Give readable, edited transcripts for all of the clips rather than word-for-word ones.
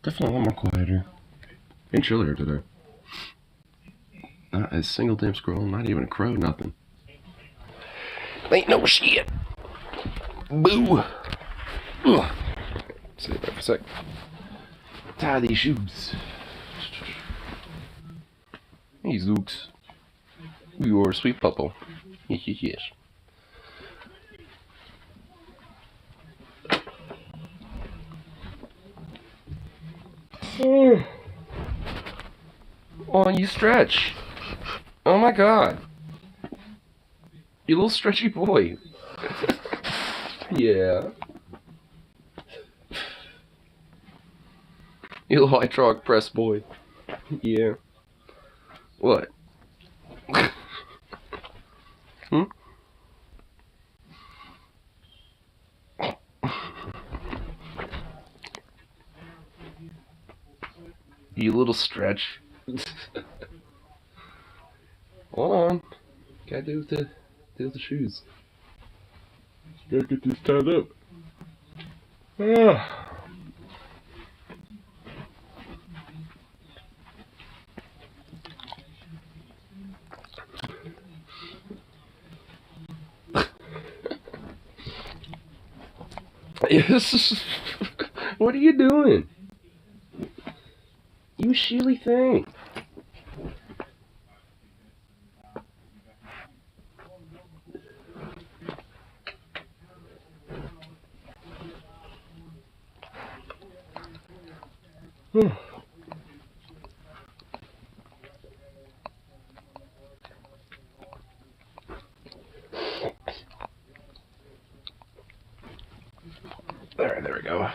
Definitely a lot more quieter. And chillier today. Not a single damn squirrel, not even a crow, nothing. Ain't no shit. Boo. Ugh. Stay there for a sec. Tie these shoes. Hey, Zooks. You're a sweet puppo. Yes. Oh, you stretch. Oh my god. You little stretchy boy. Yeah. You little hydraulic press boy. Yeah. What? Hmm? You little stretch. Hold on. Gotta do with the shoes. Gotta get this tied up. Ah. Yes. What are you doing? You shilly thing. There we go.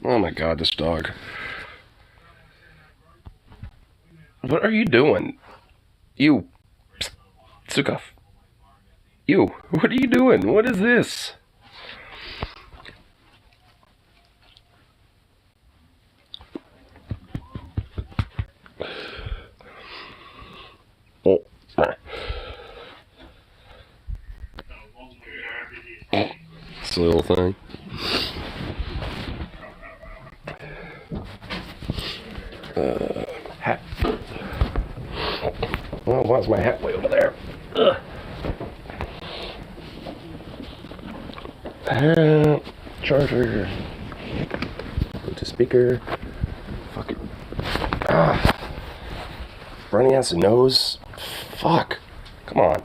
Oh my god, this dog. What are you doing? You. Psst. Sukov. You. What are you doing? What is this? Oh. This little thing. Hat. Well, why's my hat way over there? Charger. Bluetooth speaker. Fucking. Running ass nose. Fuck. Come on.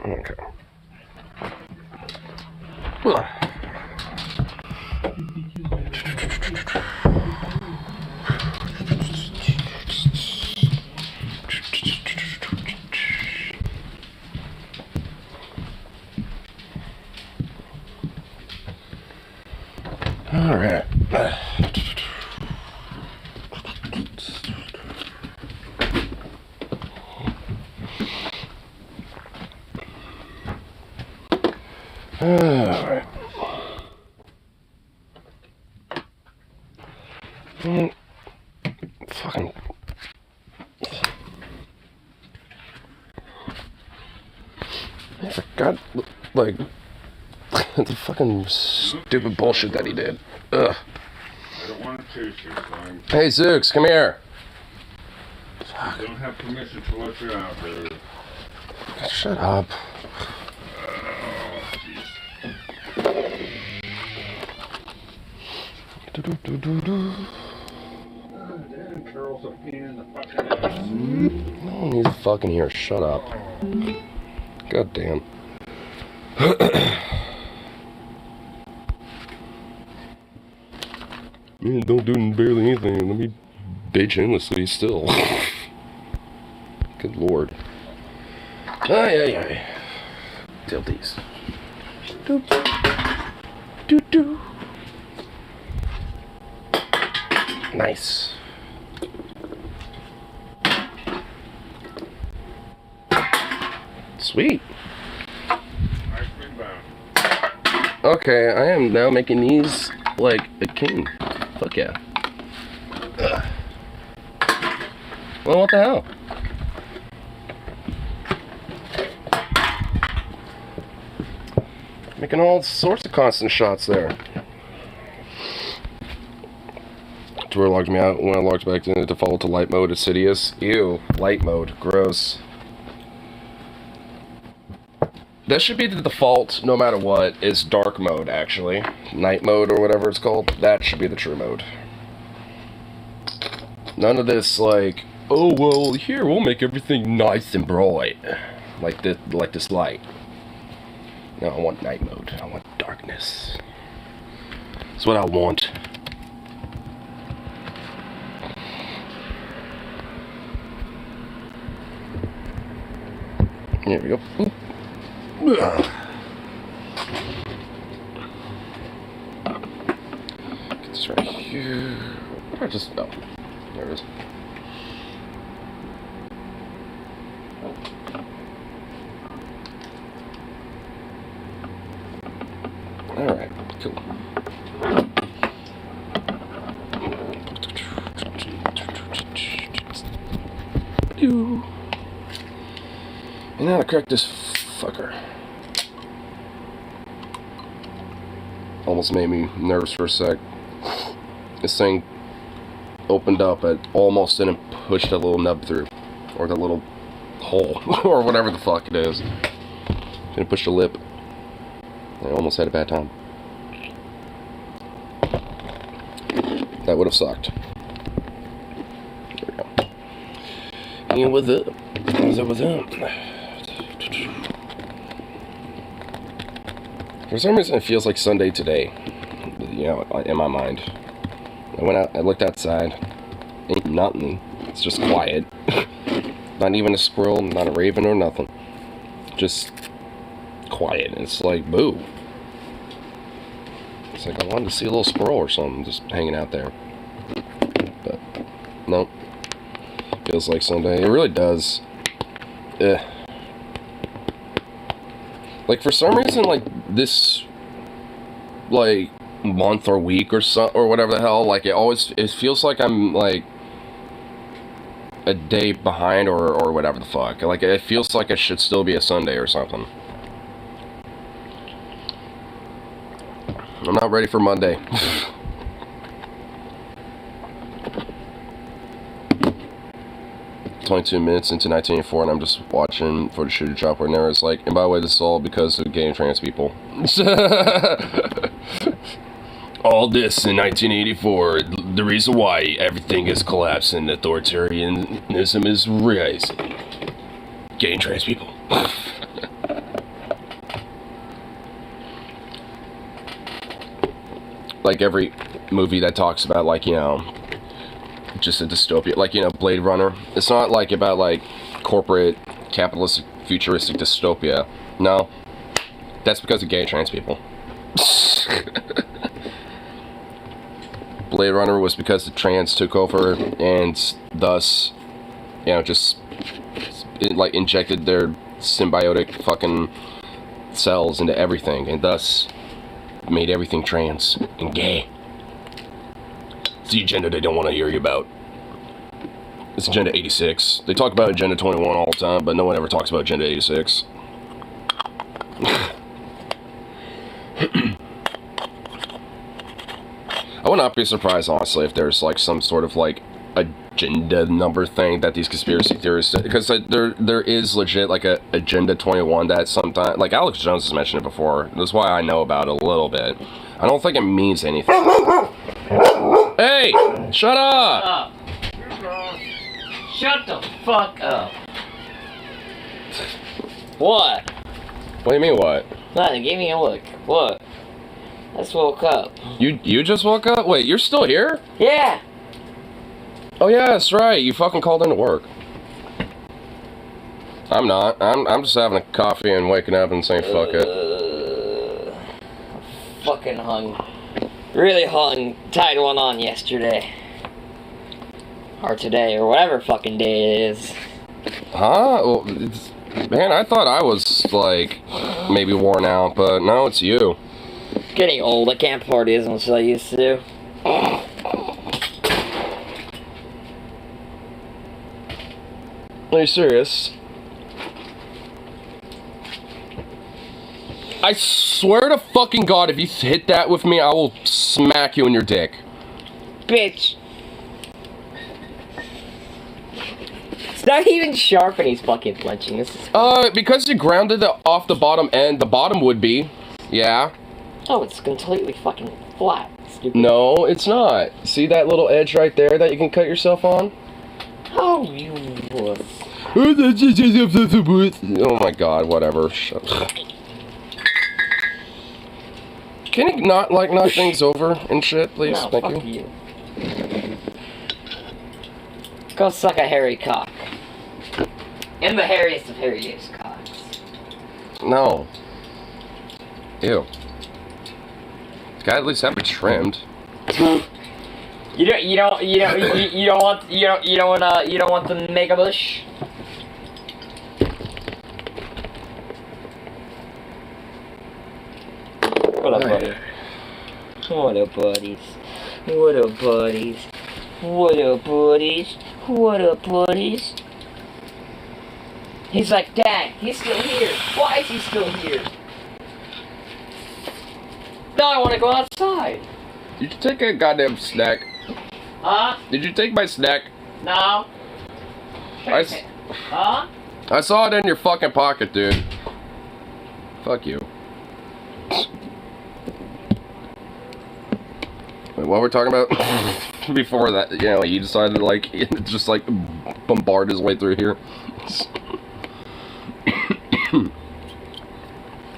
Okay. All right. Alright. Fucking. I forgot, like, the fucking stupid bullshit that he did. Ugh. I don't want to chase you, son. Hey, Zooks, come here. I don't have permission to let you out, dude. Shut up. Carol's a pain in the fucking ass. No one needs to fucking hear. Shut up. God damn. Man, don't do barely anything. Let me bitch endlessly still. Good lord. Ay. Till these. Doop. Doo. Nice. Sweet. Nicely bound. Okay, I am now making these like a king. Fuck yeah. Ugh. Well, what the hell? Making all sorts of constant shots there. Tour logs me out. When I logged back in, it default to light mode, Assidious. Ew, light mode, gross. That should be the default, no matter what, is dark mode, actually. Night mode, or whatever it's called. That should be the true mode. None of this, like, oh, well, here, we'll make everything nice and bright. Like this light. No, I want night mode. I want darkness. That's what I want. There we go. Get this right here. Or just, oh, there it is. Alright, cool. And now to crack this fucker. Almost made me nervous for a sec. This thing opened up, it almost didn't push that little nub through. Or that little hole. Or whatever the fuck it is. Didn't push the lip. I almost had a bad time. That would have sucked. There we go. And what's up? What's up? For some reason, it feels like Sunday today. You know, in my mind. I went out, I looked outside. Ain't nothing. It's just quiet. Not even a squirrel, not a raven or nothing. Just quiet. It's like, boo. It's like I wanted to see a little squirrel or something just hanging out there. But, nope. Feels like Sunday. It really does. Ugh. Like, for some reason, like, this, like, month or week or so, or whatever the hell, like, it feels like I'm, like, a day behind or whatever the fuck. Like, it feels like it should still be a Sunday or something. I'm not ready for Monday. 22 minutes into 1984, and I'm just watching for the shooter drop where Nara's like, and by the way, this is all because of gay and trans people. All this in 1984, the reason why everything is collapsing, authoritarianism is rising. Gay and trans people. Like every movie that talks about, like, you know, just a dystopia, like, you know, Blade Runner. It's not like about like corporate capitalistic futuristic dystopia. No, that's because of gay and trans people. Blade Runner was because the trans took over and thus, you know, just like injected their symbiotic fucking cells into everything and thus made everything trans and gay. It's the agenda they don't want to hear you about. It's Agenda 86. They talk about Agenda 21 all the time, but no one ever talks about Agenda 86. I would not be surprised, honestly, if there's like some sort of like agenda number thing that these conspiracy theorists, because there is legit like a Agenda 21 that sometimes, like Alex Jones has mentioned it before. That's why I know about it a little bit. I don't think it means anything. Hey, shut up! Shut the fuck up. What? What do you mean, what? Nothing, give me a look. What? I just woke up. You just woke up? Wait, you're still here? Yeah. Oh yeah, that's right. You fucking called into work. I'm not. I'm just having a coffee and waking up and saying fuck it. Fucking really tied one on yesterday. Or today, or whatever fucking day it is. Huh? Well, Man, I thought I was, like, maybe worn out, but no, it's you. Getting old. I can't party as much as I used to do. Are you serious? I swear to fucking God, if you hit that with me, I will smack you in your dick. Bitch. It's not even sharp and he's fucking flinching. This is because you grounded it off the bottom end, the bottom would be. Yeah. Oh, it's completely fucking flat. Stupid. No, it's not. See that little edge right there that you can cut yourself on? Oh, you wuss. Oh my God, whatever. Shut up. Can you not, like, knock things over and shit, please? No, Thank fuck you. Go suck a hairy cock. And the hairiest of hairiest cocks. No. Ew. It's gotta at least have it trimmed. You don't want the mega bush. What up, buddy? What up, buddies? What up, buddies? What up, buddies? What up, buddies? He's like, Dad, he's still here. Why is he still here? No, I want to go outside. Did you take a goddamn snack? Huh? Did you take my snack? No. Huh? I saw it in your fucking pocket, dude. Fuck you. Wait, what we're talking about? Before that, you know, he decided to, like, just, like, bombard his way through here.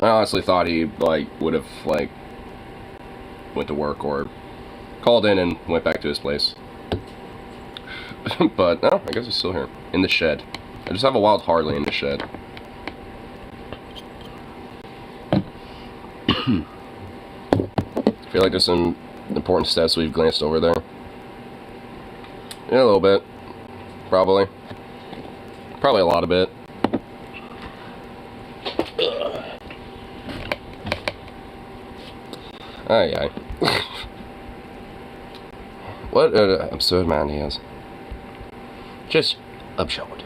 I honestly thought he, like, would have, like, went to work or called in and went back to his place. But, no, I guess he's still here. In the shed. I just have a wild Harley in the shed. I feel like there's some important steps we've glanced over there. Yeah, a little bit. Probably. Probably a lot of it. Aye, aye. What an absurd man he is. Just absurd.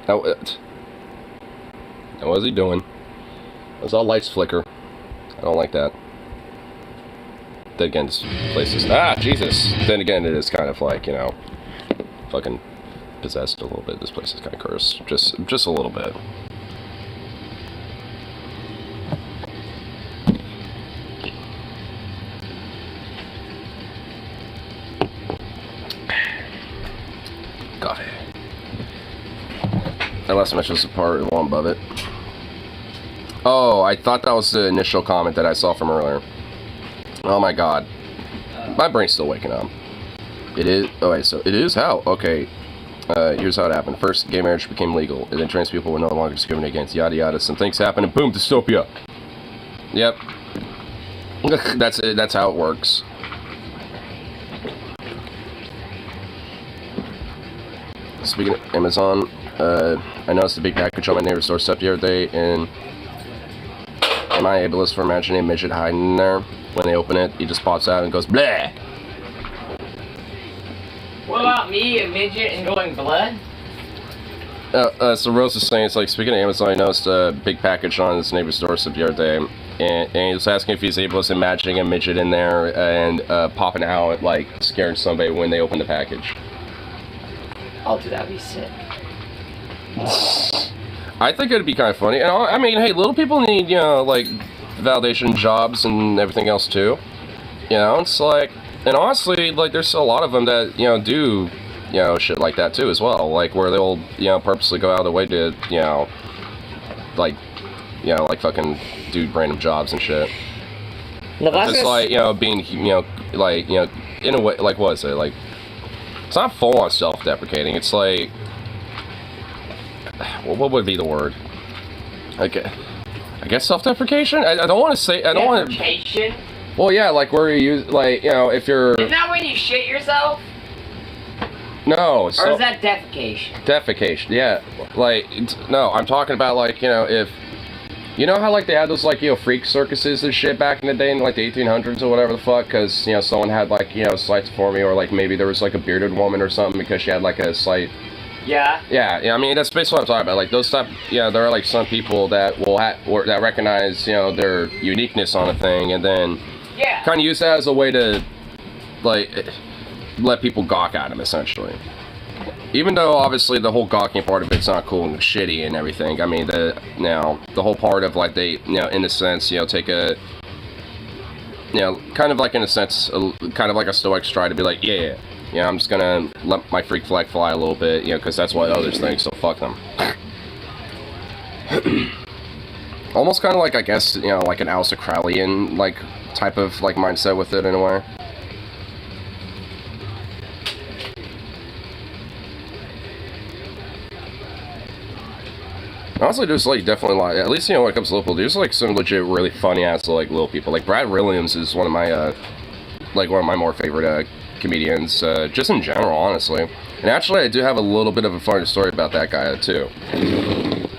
Now, what is he doing? Those all lights flicker. I don't like that. Then again, this place is... Ah, Jesus! Then again, it is kind of like, you know, fucking possessed a little bit. This place is kind of cursed. Just a little bit. Coffee. That last message was the part one above it. Oh, I thought that was the initial comment that I saw from earlier. Oh my God. My brain's still waking up. It is... Oh, wait, so it is how? Okay. Here's how it happened. First, gay marriage became legal, and then trans people were no longer discriminated against, yada yada. Some things happened, and boom, dystopia. Yep. That's it. That's how it works. Speaking of Amazon, I noticed a big package on my neighbor's doorstep the other day, and am I ableist for imagining a midget hiding in there? When they open it, he just pops out and goes, bleh! What about me, a midget, and going blood? So Rose is saying, it's like, speaking of Amazon, I noticed a big package on his neighbor's doorstep the other day, and he was asking if he's ableist imagining a midget in there and popping out, like, scaring somebody when they open the package. Oh, dude, that'd be sick. I think it'd be kind of funny. And I mean, hey, little people need, you know, like, validation jobs and everything else, too. You know, it's like... And honestly, like, there's a lot of them that, you know, do, you know, shit like that, too, as well. Like, where they'll, you know, purposely go out of their way to, you know, like fucking do random jobs and shit. No, that's just like, you know, being, you know, like, you know, in a way, like, what is it? Like, it's not full-on self-deprecating. It's like... What would be the word? Like, I guess self-deprecation? I don't want to say... I don't want to... Deprecation? Well, yeah, like where you use, like, you know, if you're... Isn't that when you shit yourself? No. Or is that defecation? Defecation, yeah. Like, no, I'm talking about, like, you know, if... You know how, like, they had those, like, you know, freak circuses and shit back in the day in, like, the 1800s or whatever the fuck? Because, you know, someone had, like, you know, slight deformity, or, like, maybe there was, like, a bearded woman or something because she had, like, a slight... Yeah. Yeah, I mean, that's basically what I'm talking about. Like, those stuff, you know, there are, like, some people that will that recognize, you know, their uniqueness on a thing, and then... Yeah. Kind of use that as a way to, like, let people gawk at them, essentially. Even though, obviously, the whole gawking part of it's not cool and shitty and everything. I mean, the whole part of, like, they, you know, in a sense, you know, take a, you know, kind of like, in a sense, kind of like a stoic stride to be like, yeah, I'm just gonna let my freak flag fly a little bit, you know, because that's what others think, so fuck them. Almost kind of like, I guess, you know, like an Aleister Crowleyan, like, type of, like, mindset with it, in a way. Honestly, there's, like, definitely a lot, at least, you know, when it comes to little people, there's, like, some legit really funny-ass, like, little people. Like, Brad Williams is one of my, more favorite, comedians, just in general, honestly. And actually, I do have a little bit of a funny story about that guy, too.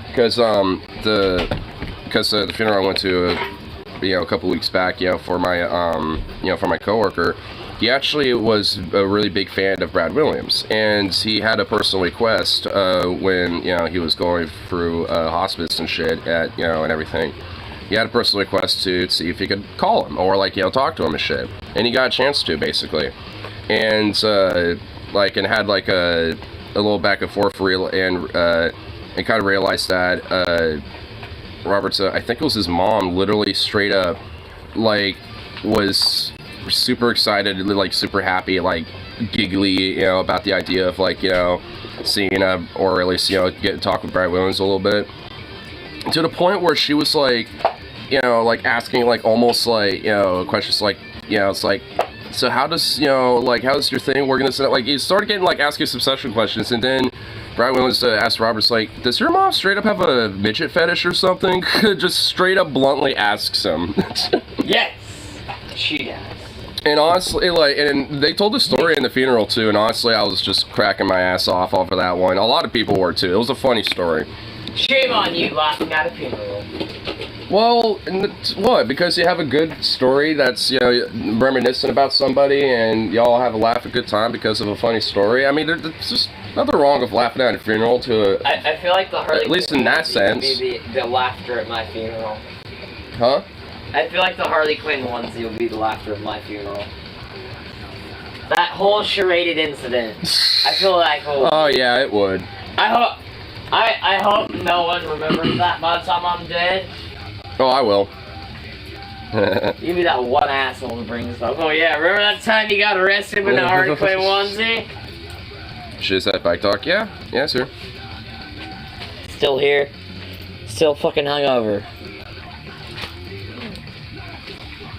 Because, the funeral I went to, you know, a couple weeks back, you know, for my, for my coworker, he actually was a really big fan of Brad Williams, and he had a personal request when, you know, he was going through hospice and shit at, you know, and everything. He had a personal request to see if he could call him or, like, you know, talk to him and shit, and he got a chance to, basically, and like, and had like a little back and forth and kind of realized that Robert's, I think it was his mom, literally straight up, like, was super excited, like, super happy, like, giggly, you know, about the idea of, like, you know, seeing, or at least, you know, get to talk with Brad Williams a little bit, to the point where she was, like, you know, like, asking, like, almost, like, you know, questions, like, you know, it's like, so how does, you know, like, how's your thing working this, like, he started getting, like, asking some sexual questions, and then Brad Williams asked Roberts, like, does your mom straight up have a midget fetish or something? Just straight up bluntly asks him. Yes, she does. And honestly, like, and they told the story in the funeral, too, and honestly, I was just cracking my ass off of that one. A lot of people were, too. It was a funny story. Shame on you laughing at a funeral. Well, what? Because you have a good story that's, you know, reminiscent about somebody, and y'all have a laugh, a good time because of a funny story. I mean, there's just nothing wrong with laughing at a funeral I feel like the Harley at least in that sense. Be the laughter at my funeral. Huh? I feel like the Harley Quinn onesie will be the laughter at my funeral. That whole charaded incident. I feel like. Oh yeah, it would. I hope no one remembers that by the time I'm dead. Oh, I will. You be that one asshole who brings up. Oh yeah, remember that time you got arrested with a Harley Quinn onesie? Shit, that bike talk? Yeah, sir. Still here. Still fucking hungover.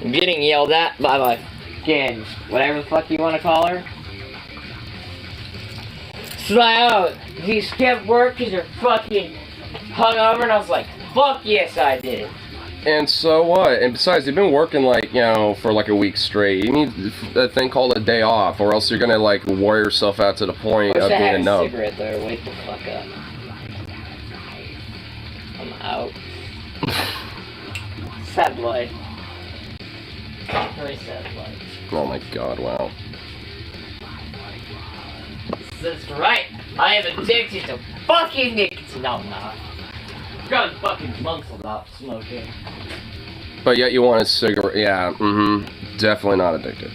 I'm getting yelled at by my fucking whatever the fuck you want to call her. She's like, oh, you skipped work because you're fucking hungover, and I was like, fuck yes, I did. And so what? And besides, you've been working, like, you know, for like a week straight. You need a thing called a day off, or else you're gonna, like, wear yourself out to the point of being a nub. I had a cigarette there. Wake the fuck up. I'm out. Sad boy. Very sad boy. Oh my god, wow. That's right. I am addicted to fucking nicotine. No, I'm not. Got fucking months without smoking. But yet you want a cigarette. Yeah, definitely not addicted.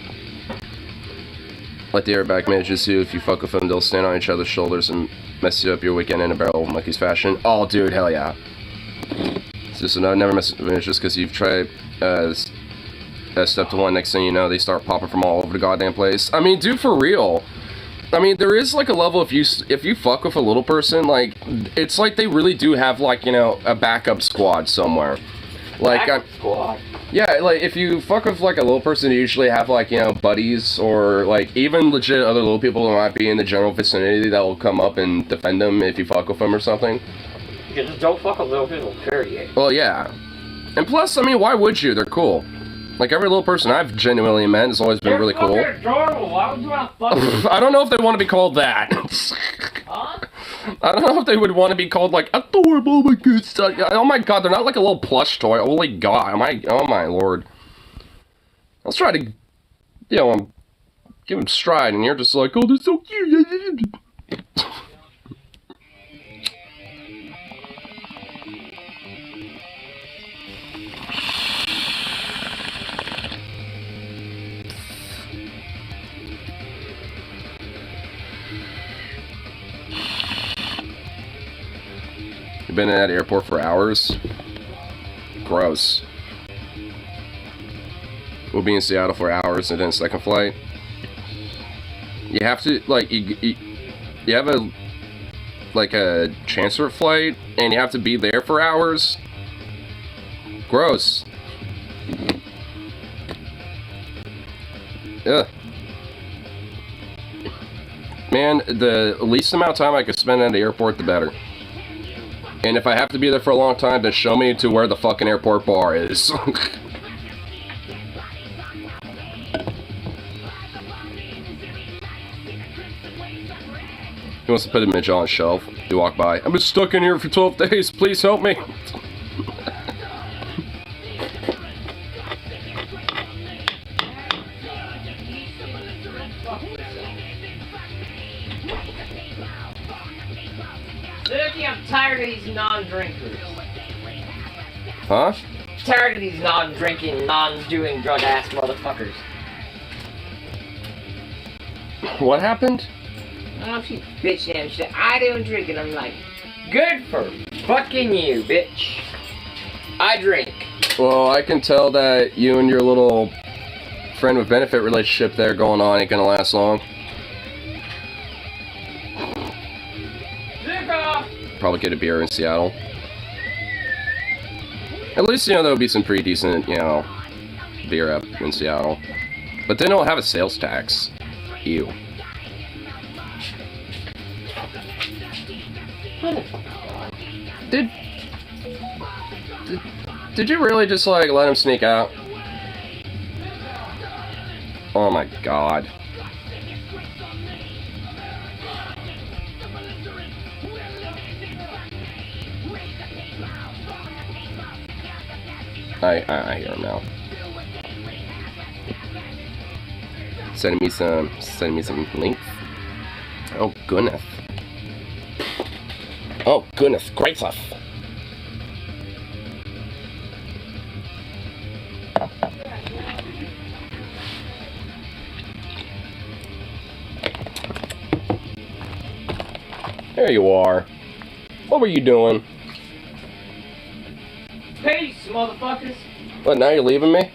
Like the airbag manages to, if you fuck with them, they'll stand on each other's shoulders and mess you up your weekend in a barrel of monkeys fashion. Oh, dude, hell yeah. It's just never mess with them, just because you've tried step to one, next thing you know, they start popping from all over the goddamn place. I mean, dude, for real. I mean, there is, like, a level, if you fuck with a little person, like, it's like they really do have, like, you know, a backup squad somewhere. Like, backup squad? Yeah, like, if you fuck with, like, a little person, you usually have, like, you know, buddies, or, like, even legit other little people that might be in the general vicinity that will come up and defend them if you fuck with them or something. You just don't fuck with little people, period. Well, yeah. And plus, I mean, why would you? They're cool. Like, every little person I've genuinely met has always been really cool. Adorable. Why would you want to fuck I don't know if they want to be called that. Huh? I don't know if they would want to be called, like, adorable, my good stuff. Oh my god, they're not like a little plush toy. Holy god, oh my lord. Let's try to, you know, give them stride, and you're just like, oh, they're so cute. You've been in that airport for hours? Gross. We'll be in Seattle for hours and then second flight. You have to, like, you have a, like, a transfer flight and you have to be there for hours? Gross. Ugh. Man, the least amount of time I could spend at the airport, the better. And if I have to be there for a long time, then show me to where the fucking airport bar is. He wants to put a midget on a shelf. You walk by. I've been stuck in here for 12 days. Please help me. Literally, I'm tired of these non-drinkers. Huh? Tired of these non-drinking, non-doing drug-ass motherfuckers. What happened? I don't know if she bitch and shit. I don't drink, and I'm like, good for fucking you, bitch. I drink. Well, I can tell that you and your little friend with benefit relationship there going on ain't gonna last long. Probably get a beer in Seattle. At least, you know, there'll be some pretty decent, you know, beer up in Seattle. But then it'll have a sales tax. Ew. Did you really just, like, let him sneak out? Oh my god. I hear him now. Sending me some links. Oh goodness. Oh goodness gracious. There you are. What were you doing? Peace, motherfuckers. What, now you're leaving me?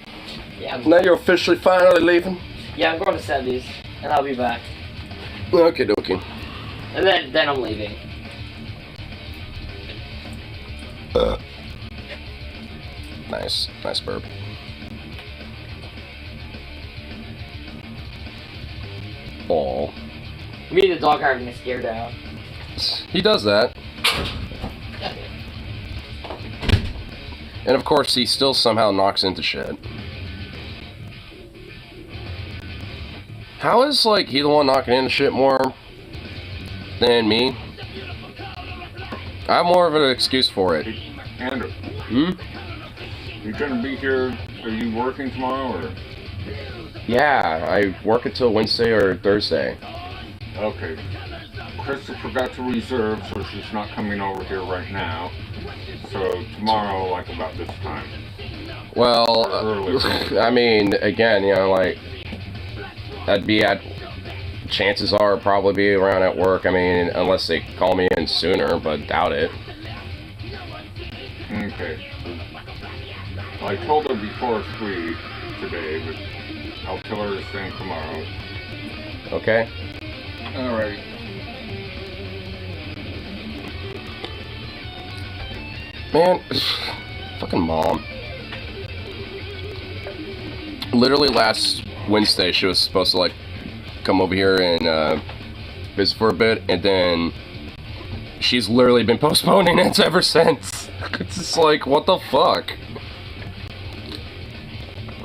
Yeah, Now you're officially finally leaving? yeah, I'm going to send these, and I'll be back. Okay, dokie. And then I'm leaving. Nice burp. Aw. Me and the dog are having a scare down. He does that. And of course, he still somehow knocks into shit. How is, like, he the one knocking into shit more than me? I have more of an excuse for it. Andrew, Hmm? you gonna be here? Are you working tomorrow or? Yeah, I work until Wednesday or Thursday. Okay. Crystal forgot to reserve, so she's not coming over here right now. So tomorrow, like about this time. Well, Early. I mean, again, you know, like, I'd be at, chances are probably be around at work. I mean, unless they call me in sooner, but doubt it. Okay. I told her before 3 today, but I'll tell her the same tomorrow. Okay? Alright. Man, fucking mom. Literally last Wednesday, she was supposed to, like, come over here and visit for a bit, and then she's literally been postponing it ever since. It's just like, what the fuck?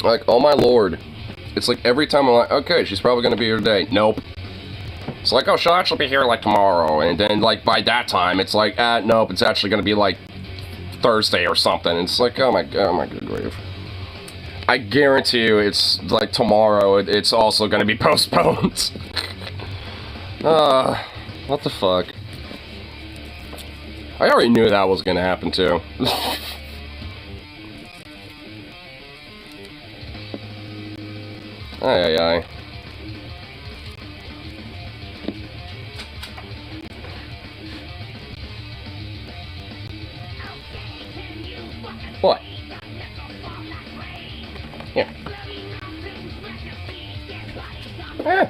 Like, oh my lord. It's like every time I'm like, okay, she's probably gonna be here today. Nope. It's like, oh, she'll actually be here like tomorrow. And then like by that time, it's like, nope, it's actually gonna be like Thursday or something. And it's like, oh my good grief. I guarantee you it's like tomorrow, it's also gonna be postponed. What the fuck? I already knew that was gonna happen too. Ay. What? Here. Ah.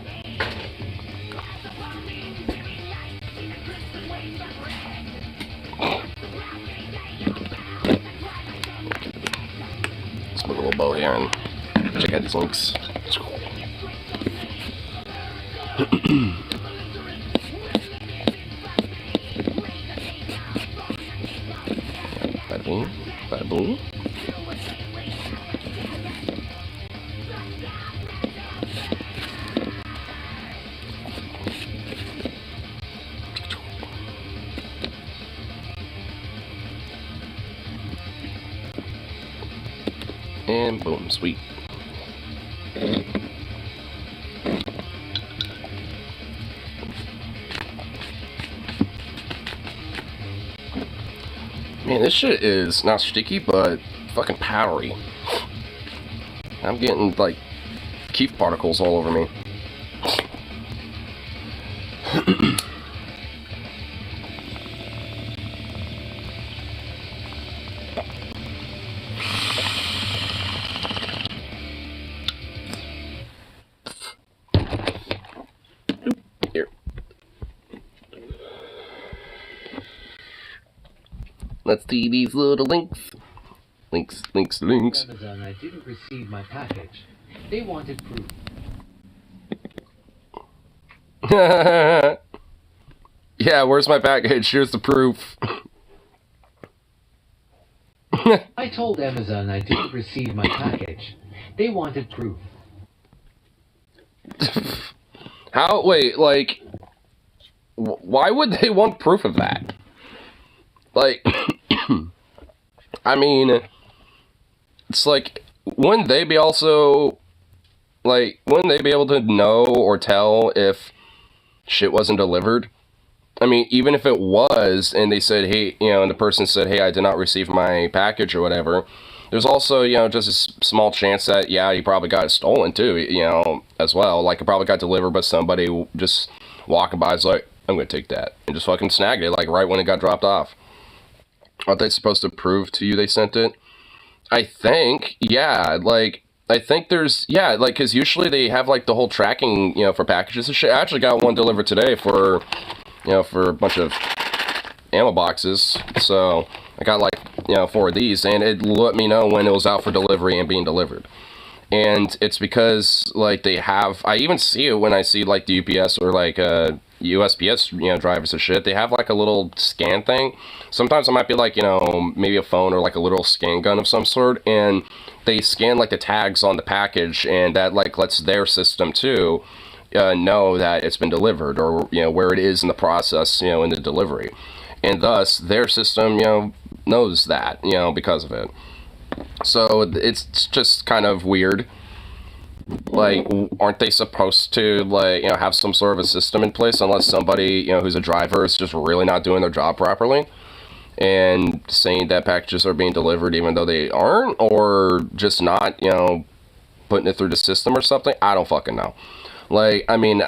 Let's put a little bow here and check out these links. Bada boom, bada boom. And boom, sweet. Man, this shit is not sticky, but fucking powdery. I'm getting, like, keef particles all over me. Here. Let's see these little links. Links. Amazon, I didn't receive my package. They wanted proof. Yeah, where's my package? Here's the proof. I told Amazon I didn't receive my package. They wanted proof. How? Wait, like, why would they want proof of that? Like, I mean, it's like, wouldn't they be also, like, wouldn't they be able to know or tell if shit wasn't delivered? I mean, even if it was, and they said, hey, you know, and the person said, hey, I did not receive my package or whatever, there's also, you know, just a small chance that, yeah, you probably got it stolen too, you know, as well. Like, it probably got delivered by somebody just walking by, is like, I'm gonna take that, and just fucking snagged it, like, right when it got dropped off. Aren't they supposed to prove to you they sent it? I think, yeah, like, I think there's, yeah, like, because usually they have, like, the whole tracking, you know, for packages and shit. I actually got one delivered today for, you know, for a bunch of ammo boxes, so I got, like, you know, 4 of these, and it let me know when it was out for delivery and being delivered. And it's because, like, they have, I even see it when I see, like, the UPS or, like, USPS, you know, drivers and shit. They have, like, a little scan thing. Sometimes it might be, like, you know, maybe a phone or, like, a little scan gun of some sort, and they scan, like, the tags on the package, and that, like, lets their system, too, know that it's been delivered, or, you know, where it is in the process, you know, in the delivery. And thus, their system, you know, knows that, you know, because of it. So it's just kind of weird. Like, aren't they supposed to, like, you know, have some sort of a system in place, unless somebody, you know, who's a driver is just really not doing their job properly and saying that packages are being delivered even though they aren't, or just not, you know, putting it through the system or something? I don't fucking know. Like, I mean,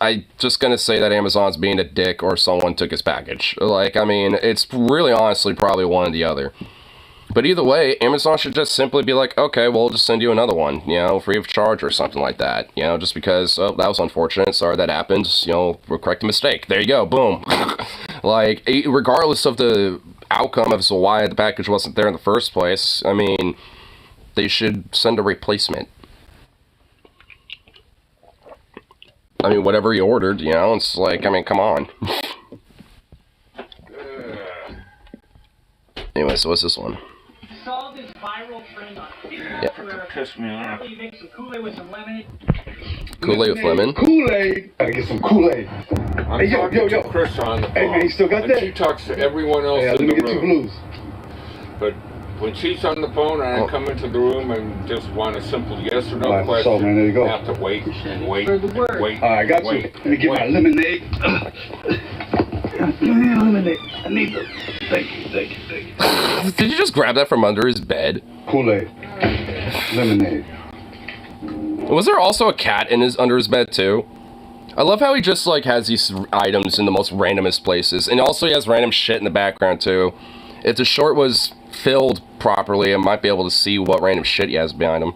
I just gonna say that Amazon's being a dick or someone took his package. Like, I mean, it's really honestly probably one or the other. But either way, Amazon should just simply be like, okay, we'll just send you another one, you know, free of charge or something like that. You know, just because, oh, that was unfortunate, sorry that happened, you know, we'll correct the mistake. There you go, boom. Like, regardless of the outcome as to why the package wasn't there in the first place, I mean, they should send a replacement. I mean, whatever you ordered, you know, it's like, I mean, come on. Anyway, so what's this one? Saw this viral Yeah. Piss me off. Kool-Aid with lemon. Kool-Aid. I get some Kool-Aid. I'm Hey, yo, talking yo, yo. to Chris on the phone. Hey, man, you still got and that? she talks to everyone else Hey, let in me the get two room. blues. But when she's on the phone and I come into the room and just want a simple yes or no All right, question, so, man, there you go. I have to wait and wait and wait. All right, I got you. wait, Let me get my wait. lemonade. Lemonade. I need the. Thank you. Did you just grab that from under his bed? Kool-Aid. Lemonade. Was there also a cat under his bed too? I love how he just like has these items in the most randomest places, and also he has random shit in the background too. If the short was filled properly, I might be able to see what random shit he has behind him.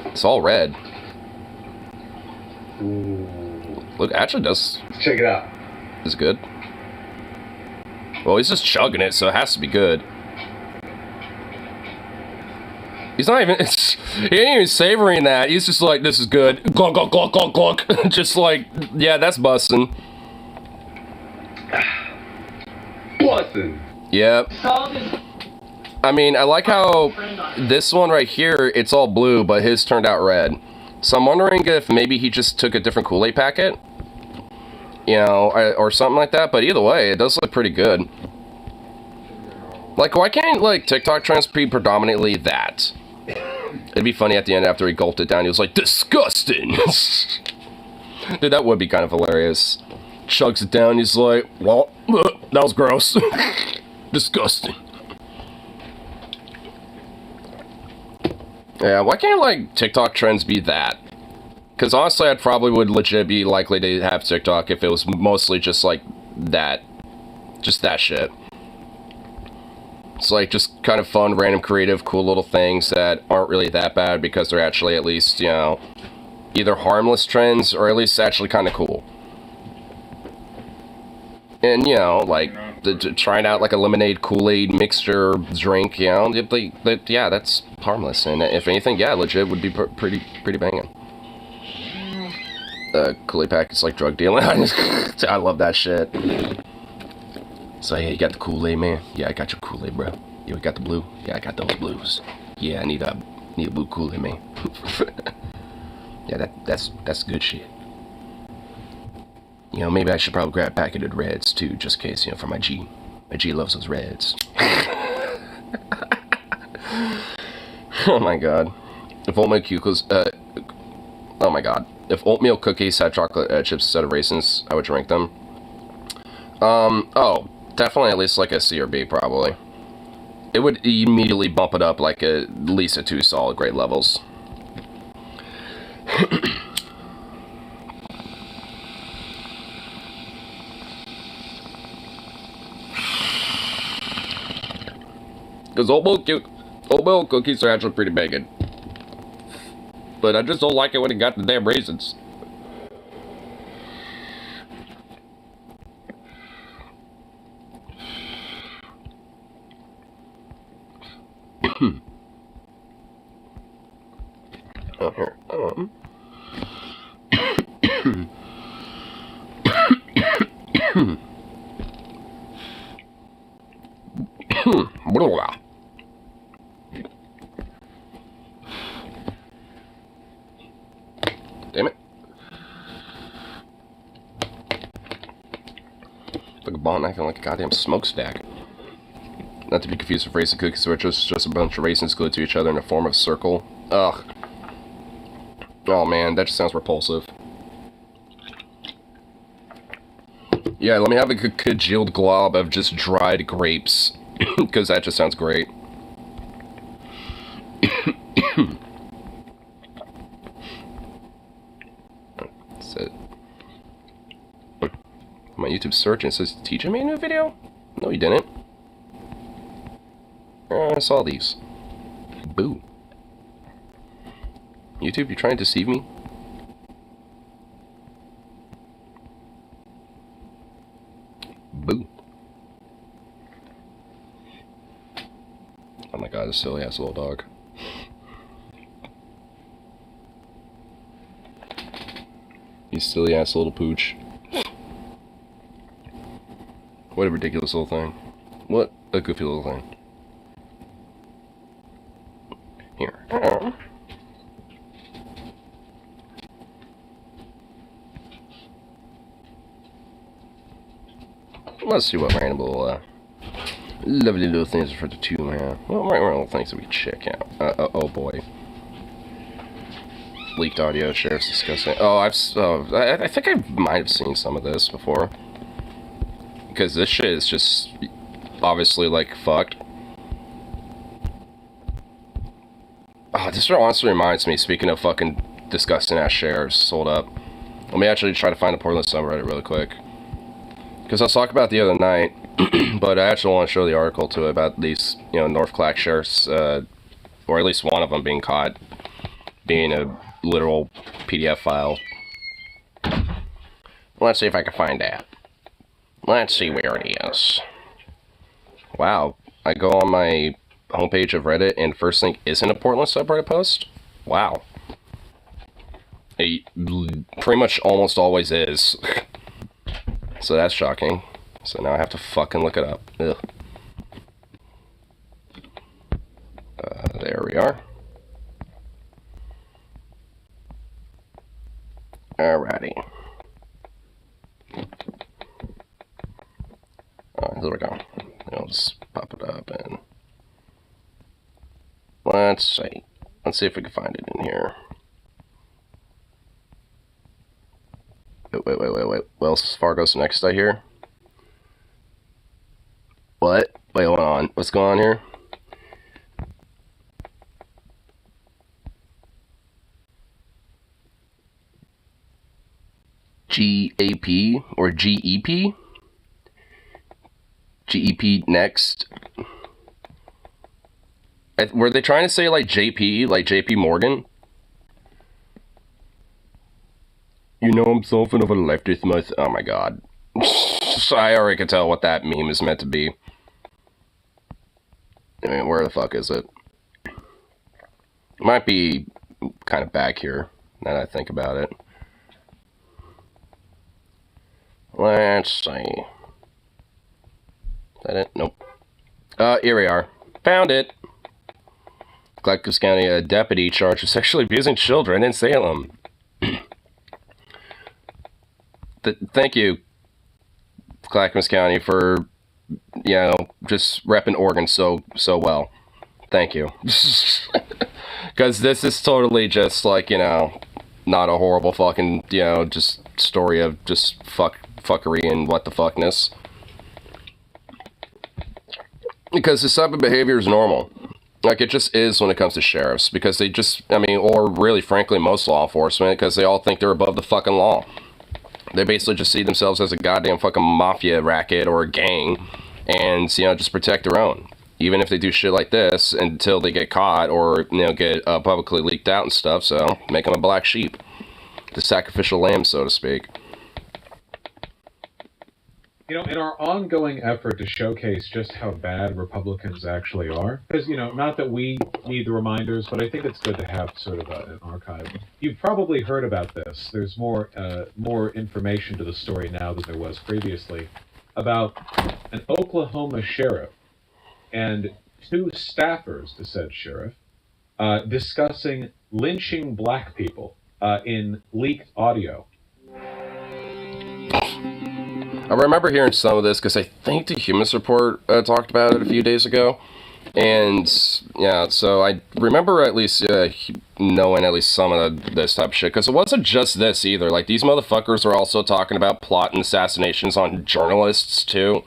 It's all red. Ooh. Look, actually does. Check it out. Is good. Well, he's just chugging it, so it has to be good. He's not even, he ain't even savoring that. He's just like, this is good. Glunk, glunk, glunk, glunk, glunk. Just like, yeah, that's bussin'. Bussin'. Yep. I mean, I like how this one right here, it's all blue, but his turned out red. So I'm wondering if maybe he just took a different Kool-Aid packet. You know, or something like that. But either way, it does look pretty good. Like, why can't, like, TikTok trends be predominantly that? It'd be funny at the end after he gulped it down. He was like, disgusting! Dude, that would be kind of hilarious. Chugs it down, he's like, well, that was gross. Disgusting. Yeah, why can't, like, TikTok trends be that? Because honestly, I probably would legit be likely to have TikTok if it was mostly just, like, that. Just that shit. It's like just kind of fun, random, creative, cool little things that aren't really that bad because they're actually at least, you know, either harmless trends or at least actually kind of cool. And, you know, like, trying out like a lemonade Kool-Aid mixture drink, you know, yeah, that's harmless. And if anything, yeah, legit would be pretty banging. Kool-Aid packets like drug dealing. I love that shit. So, yeah, you got the Kool-Aid, man? Yeah, I got your Kool-Aid, bro. Yeah, we got the blue? Yeah, I got those blues. Yeah, I need a blue Kool-Aid, man. Yeah, that's good shit. You know, maybe I should probably grab a packet of reds, too, just in case, you know, for my G. My G loves those reds. Oh, my God. If oatmeal cookies, oh, my God. If oatmeal cookies had chocolate chips instead of raisins, I would drink them. Oh, definitely at least like a C or B, probably. It would immediately bump it up like at least a 2 solid grade levels. Because oatmeal cookies are actually pretty banging. But I just don't like it when it got the damn raisins. Oh, here. Damn it. Like a ball acting like a goddamn smokestack. Not to be confused with raisin cookies, which is just a bunch of raisins glued to each other in the form of a circle. Ugh. Oh man, that just sounds repulsive. Yeah, let me have a congealed glob of just dried grapes. Because that just sounds great. That's it. My YouTube search and it says, teaching me a new video? No, you didn't. I saw these. Boo. YouTube, you trying to deceive me? Boo. Oh my god, this silly ass little dog. You silly ass little pooch. What a ridiculous little thing. What? a goofy little thing. Here. Let's see what random little, lovely little things for the two, man. Well, random little things that we can check out. Oh boy. Leaked audio, sheriff's discussing. Oh, I think I might have seen some of this before. Because this shit is just obviously, like, fucked. Oh, this honestly reminds me, speaking of fucking disgusting ass sheriffs, hold up. Let me actually try to find a Portland subreddit really quick. Because I was talking about it the other night, but I actually want to show the article to it about these, you know, North Clack sheriffs, or at least one of them being caught being a literal PDF file. Let's see if I can find that. Let's see where it is. Wow, I go on my homepage of Reddit and first link isn't a Portland subreddit post? Wow. It pretty much almost always is. So that's shocking. So now I have to fucking look it up. Ugh. There we are. Alrighty. There we go. I'll just pop it up and let's see. Let's see if we can find it in here. Wait. Wells Fargo's next, I hear. What? Wait, hold on. What's going on here? GAP or GEP? GEP next. Were they trying to say like JP, like JP Morgan? You know I'm something of a leftist myself. Oh my god. I already can tell what that meme is meant to be. I mean, where the fuck is it? It might be kind of back here, now that I think about it. Let's see. Is that it? Nope. Here we are. Found it. Clackamas County deputy charged with sexually abusing children in Salem. Thank you, Clackamas County, for, you know, just repping Oregon so well. Thank you. Because this is totally just, like, you know, not a horrible fucking, you know, just story of just fuckery and what the fuckness. Because this type of behavior is normal. Like, it just is when it comes to sheriffs. Because they just, I mean, or really, frankly, most law enforcement, because they all think they're above the fucking law. They basically just see themselves as a goddamn fucking mafia racket or a gang, and, you know, just protect their own. Even if they do shit like this until they get caught or, you know, get publicly leaked out and stuff, so make them a black sheep. The sacrificial lamb, so to speak. You know, in our ongoing effort to showcase just how bad Republicans actually are, because, you know, not that we need the reminders, but I think it's good to have sort of an archive. You've probably heard about this. There's more information to the story now than there was previously about an Oklahoma sheriff and two staffers to said sheriff discussing lynching black people in leaked audio. I remember hearing some of this because I think the Humus Report talked about it a few days ago. And, yeah, so I remember at least knowing at least some of this type of shit. Because it wasn't just this either. Like, these motherfuckers are also talking about plot and assassinations on journalists, too.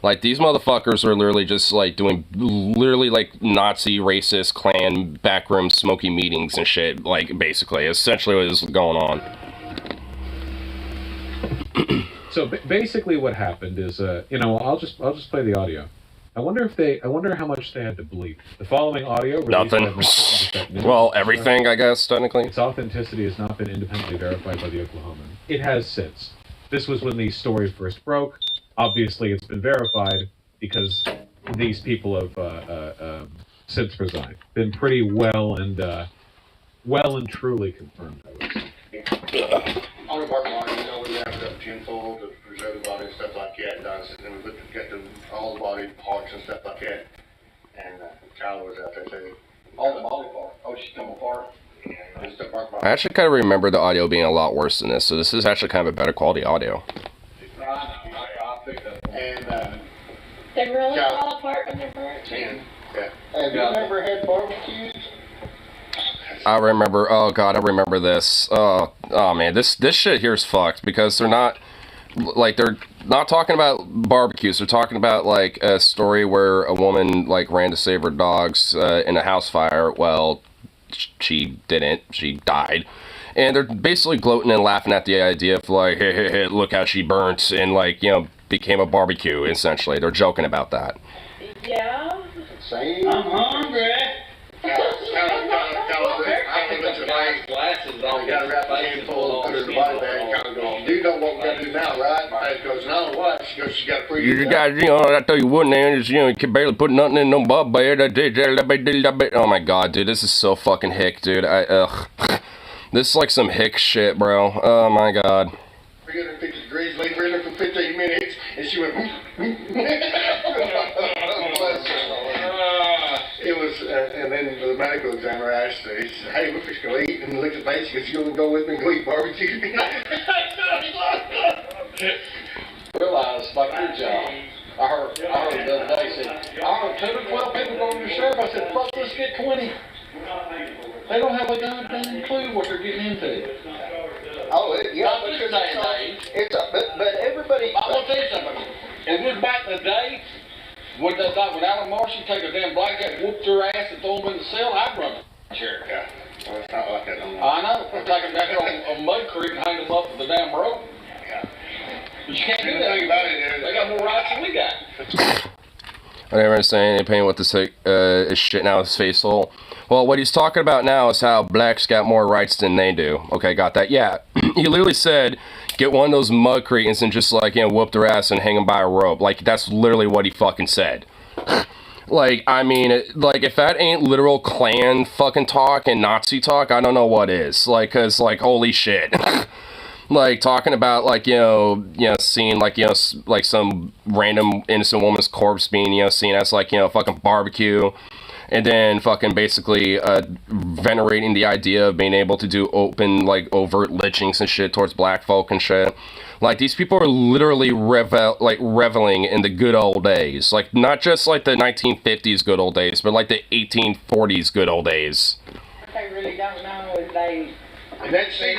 Like, these motherfuckers are literally just, like, doing literally, like, Nazi, racist, Klan, backroom, smoky meetings and shit. Like, basically, essentially what is going on. So basically, what happened is, you know, I'll just play the audio. I wonder how much they had to bleep. The following audio. Nothing. Well, everything, I guess, technically. Its authenticity has not been independently verified by the Oklahoman. It has since. This was when the story first broke. Obviously, it's been verified because these people have since resigned. Been pretty well and truly confirmed, I would say. wrapped up tinfoil to preserve the body and stuff like that. And we get all the body parts and stuff like that. And Tyler was out there too. All the body parts? Oh, she come apart? Yeah, just apart. I actually kind of remember the audio being a lot worse than this, so this is actually kind of a better quality audio. I picked up. And they really fall apart when they're burnt? Yeah. Have you ever had barbecues? I remember, oh god, I remember this. Oh man, this shit here is fucked because they're not talking about barbecues. They're talking about like a story where a woman like ran to save her dogs in a house fire. Well, she didn't. She died. And they're basically gloating and laughing at the idea of like, hey, look how she burnt and like, you know, became a barbecue, essentially. They're joking about that. Yeah. Same. I'm hungry. You know what we're gonna do now, right? Dad goes, no, what? She goes, she got a pretty. You guys, you know, I tell you what, man, is, you know, you can barely put nothing in no bub bed. Oh my god, dude, this is so fucking hick, dude. This is like some hick shit, bro. Oh my god. 350 degrees, laid her in there for 15 minutes, and she went. It was, and then the medical examiner asked her, he said, hey, we're just going to eat, and he looked at me, she goes, you going to go with me and go eat barbecue? Realize, like your job, I heard the other day, said, I heard 10 or 12 people going to the sheriff, I said, fuck, let's get 20. They don't have a goddamn clue what they're getting into. Oh, yeah, but everybody, I'm going to tell you something, it was back in the day, would Alan Marshall take a damn blanket, whoop their ass, and throw them in the cell? I'd run the chair. Yeah, well, it's not like that. I know. We'll take them down here on Mud Creek and hang them up with the damn rope. Yeah. But you can't do that. About it, they got more rights than we got. I never understand any pain with this is shit now his face hole. Well, what he's talking about now is how blacks got more rights than they do. Okay, got that? Yeah. He literally said, get one of those mud cretins and just like, you know, whoop their ass and hang them by a rope. Like, that's literally what he fucking said. Like, I mean, like, if that ain't literal Klan fucking talk and Nazi talk, I don't know what is. Like, cause, like, holy shit. Like, talking about, like, you know, seeing, like, you know, like, some random innocent woman's corpse being, you know, seen as, like, you know, fucking barbecue. And then fucking basically venerating the idea of being able to do open, like, overt lynchings and shit towards black folk and shit. Like, these people are literally reveling in the good old days. Like, not just, like, the 1950s good old days, but, like, the 1840s good old days. What they really don't know is they... And that's, see,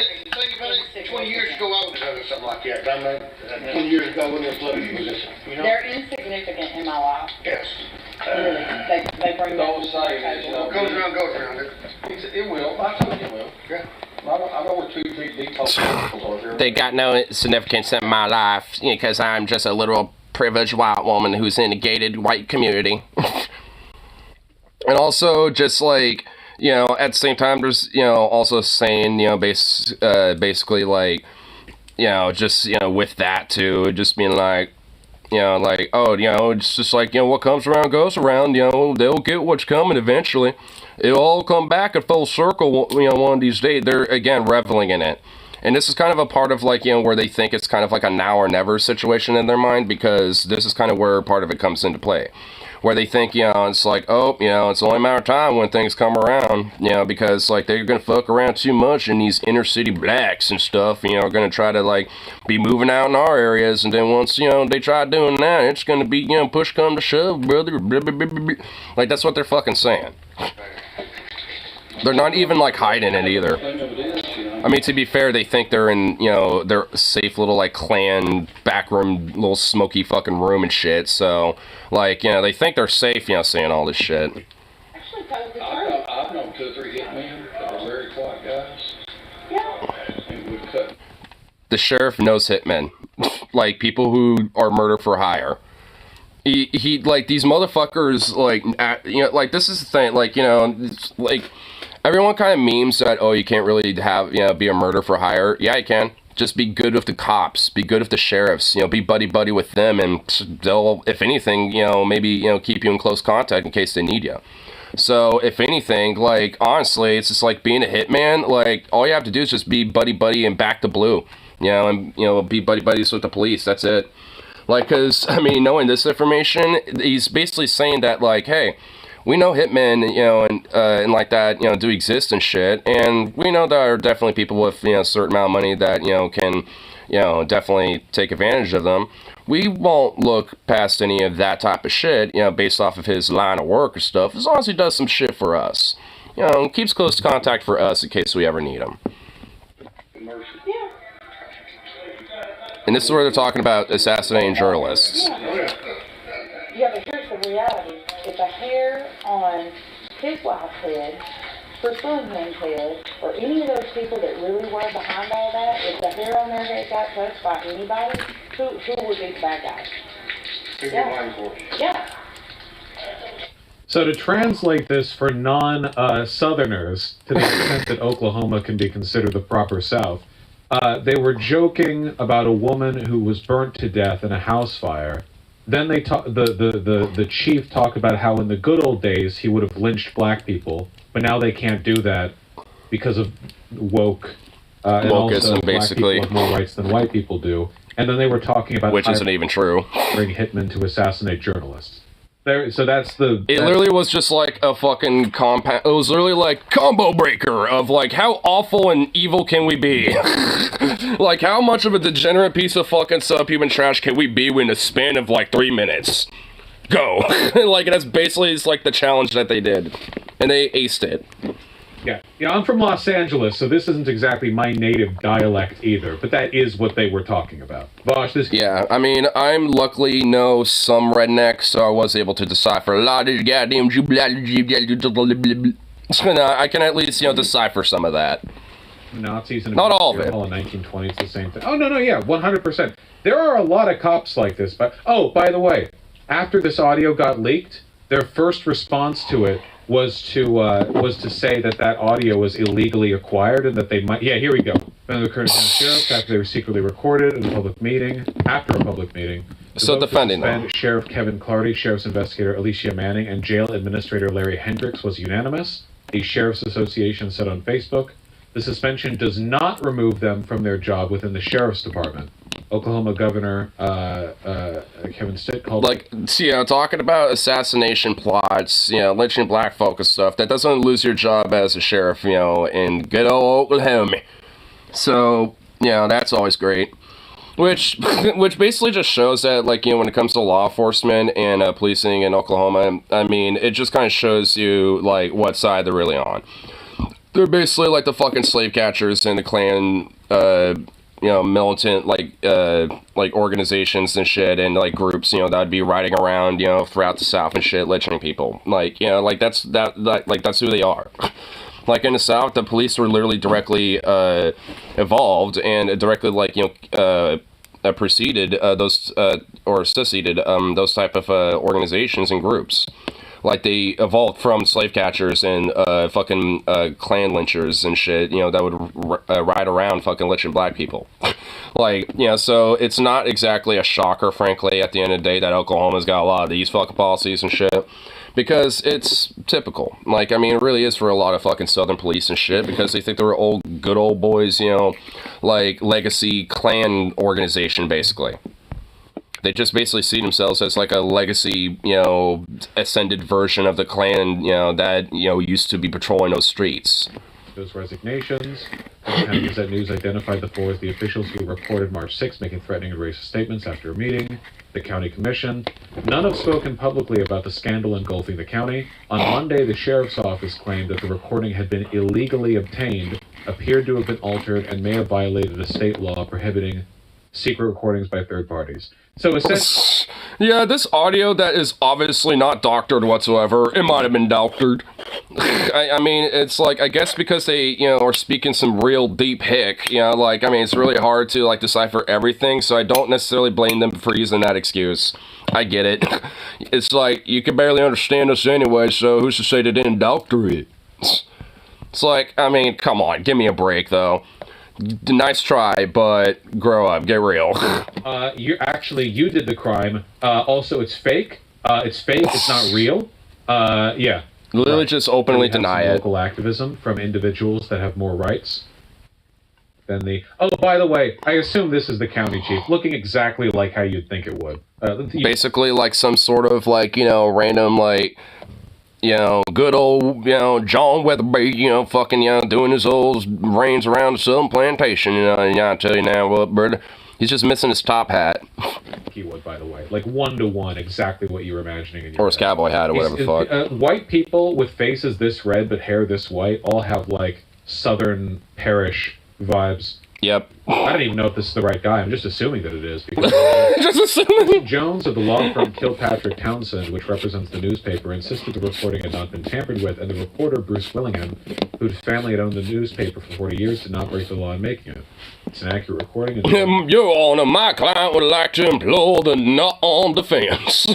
20 years ago, I would have done something like that. I mean, 20 years ago, when they were political position, you know? They're insignificant in my life. Yes. Really. They bring Don't say that. It goes around. It will. I told you it will. Yeah. I know we're 2 feet deep talking here. They got no significance in my life, you know, because I'm just a literal privileged white woman who's in a gated white community. And also, just like, you know, at the same time, there's, you know, also saying, you know, basically, like, you know, just, you know, with that, too, just being like, you know, like, oh, you know, it's just like, you know, what comes around goes around, you know, they'll get what's coming eventually. It'll all come back in full circle, you know, one of these days. They're, again, reveling in it. And this is kind of a part of, like, you know, where they think it's kind of like a now or never situation in their mind, because this is kind of where part of it comes into play. Where they think, you know, it's like, oh, you know, it's only a matter of time when things come around, you know, because, like, they're gonna fuck around too much, and these inner city blacks and stuff, you know, are gonna try to, like, be moving out in our areas, and then once, you know, they try doing that, it's gonna be, you know, push come to shove, brother, blah, blah, blah, blah, blah. Like, that's what they're fucking saying. They're not even, like, hiding it either. I mean, to be fair, they think they're in, you know, their safe little, like, Klan backroom, little smoky fucking room and shit, so, like, you know, they think they're safe, you know, saying all this shit. Actually, told the truth. I've known 2 or 3 hitmen that are very quiet guys. Yeah. And would cut. The sheriff knows hitmen. Like, people who are murder for hire. He, like, these motherfuckers, like, you know, like, this is the thing, like, you know, it's, like, everyone kind of memes that, oh, you can't really have, you know, be a murder for hire. Yeah, you can. Just be good with the cops. Be good with the sheriffs. You know, be buddy-buddy with them, and they'll, if anything, you know, maybe, you know, keep you in close contact in case they need you. So, if anything, like, honestly, it's just like being a hitman. Like, all you have to do is just be buddy-buddy and back the blue. you know, and, you know, be buddies with the police. That's it. Like, cause, I mean, knowing this information, he's basically saying that, like, hey, we know hitmen, you know, and like that, you know, do exist and shit, and we know there are definitely people with, you know, a certain amount of money that, you know, can, you know, definitely take advantage of them. We won't look past any of that type of shit, you know, based off of his line of work or stuff, as long as he does some shit for us. You know, keeps close contact for us in case we ever need him. Yeah. And this is where they're talking about assassinating journalists. Yeah, but here's the reality. If a hair on his wife's head, Priscilla's head, or any of those people that really were behind all that, if the hair on their head got touched by anybody, who would be the bad guy? Yeah. So to translate this for non-Southerners, to the extent that Oklahoma can be considered the proper South, they were joking about a woman who was burnt to death in a house fire. Then they the chief talked about how in the good old days he would have lynched black people, but now they can't do that because of woke. And also black basically. People have more rights than white people do. And then they were talking about which isn't even true. Hiring hitmen to assassinate journalists. So that's the... It literally was just like a fucking compound... It was literally like combo breaker of like, how awful and evil can we be? Like, how much of a degenerate piece of fucking subhuman trash can we be in a span of like 3 minutes? Go. Like, that's basically it's like the challenge that they did. And they aced it. Yeah, I'm from Los Angeles, so this isn't exactly my native dialect either, but that is what they were talking about. Vosh, this... Yeah, I mean, I'm luckily know some redneck, so I was able to decipher a lot of goddamn... I can at least, you know, decipher some of that. Nazis in not all of it. In the 1920s, the same thing. Oh, no, yeah, 100%. There are a lot of cops like this, but... Oh, by the way, after this audio got leaked, their first response to it was to say that audio was illegally acquired and that they might... Yeah, here we go. The Curtis County Sheriff, after they were secretly recorded in a public meeting, after a public meeting. So defending them. Sheriff Kevin Clardy, Sheriff's Investigator Alicia Manning, and Jail Administrator Larry Hendricks was unanimous. The Sheriff's Association said on Facebook, the suspension does not remove them from their job within the Sheriff's Department. Oklahoma Governor Kevin Stitt called... Like, you know, talking about assassination plots, you know, lynching black folk and stuff, that doesn't lose your job as a sheriff, you know, in good old Oklahoma. So, you know, that's always great. Which basically just shows that, like, you know, when it comes to law enforcement and policing in Oklahoma, I mean, it just kind of shows you, like, what side they're really on. They're basically like the fucking slave catchers and the Klan, you know, militant, like organizations and shit, and, like, groups, you know, that would be riding around, you know, throughout the South and shit, lynching people. Like, you know, like, that's who they are. Like, in the South, the police were literally directly evolved and directly, like, you know, preceded those, or succeeded those type of organizations and groups. Like, they evolved from slave catchers and fucking Klan lynchers and shit, you know, that would ride around fucking lynching black people. Like, you know, so it's not exactly a shocker, frankly, at the end of the day, that Oklahoma's got a lot of these fucking policies and shit. Because it's typical. Like, I mean, it really is for a lot of fucking Southern police and shit, because they think they're good old boys, you know, like, legacy Klan organization, basically. They just basically see themselves as, like, a legacy, you know, ascended version of the Klan, you know, that, you know, used to be patrolling those streets. Those resignations. The County Gazette News identified the four as the officials who reported March 6, making threatening and racist statements after a meeting. The county commission. None have spoken publicly about the scandal engulfing the county. On Monday, the sheriff's office claimed that the recording had been illegally obtained, appeared to have been altered, and may have violated a state law prohibiting secret recordings by third parties. So essentially... Yeah, this audio that is obviously not doctored whatsoever. It might have been doctored. I mean, it's like, I guess because they, you know, are speaking some real deep hick, you know, like, I mean, it's really hard to, like, decipher everything, so I don't necessarily blame them for using that excuse. I get it. It's like, you can barely understand us anyway, so who's to say they didn't doctor it? It's like, I mean, come on, give me a break, though. Nice try, but grow up, get real. You did the crime. Also, it's fake. It's not real. Yeah. Literally just openly deny it. Local activism from individuals that have more rights. than the... Oh, by the way, I assume this is the county chief, looking exactly like how you'd think it would. Basically, like some sort of, like, you know, random, like, you know, good old, you know, John Weatherby, you know, fucking, you know, doing his old reigns around the Southern Plantation, you know, and I tell you now what, brother, he's just missing his top hat. He would, by the way. Like, 1-to-1, exactly what you were imagining in your Or his cowboy hat, or whatever the fuck. White people with faces this red but hair this white all have, like, Southern parish vibes. Yep. I don't even know if this is the right guy. I'm just assuming that it is. Because just assuming. Jones of the law firm Kilpatrick Townsend, which represents the newspaper, insisted the reporting had not been tampered with, and the reporter, Bruce Willingham, whose family had owned the newspaper for 40 years, did not break the law in making it. It's an accurate recording. Your Honor, my client would like to implore the not-on defense.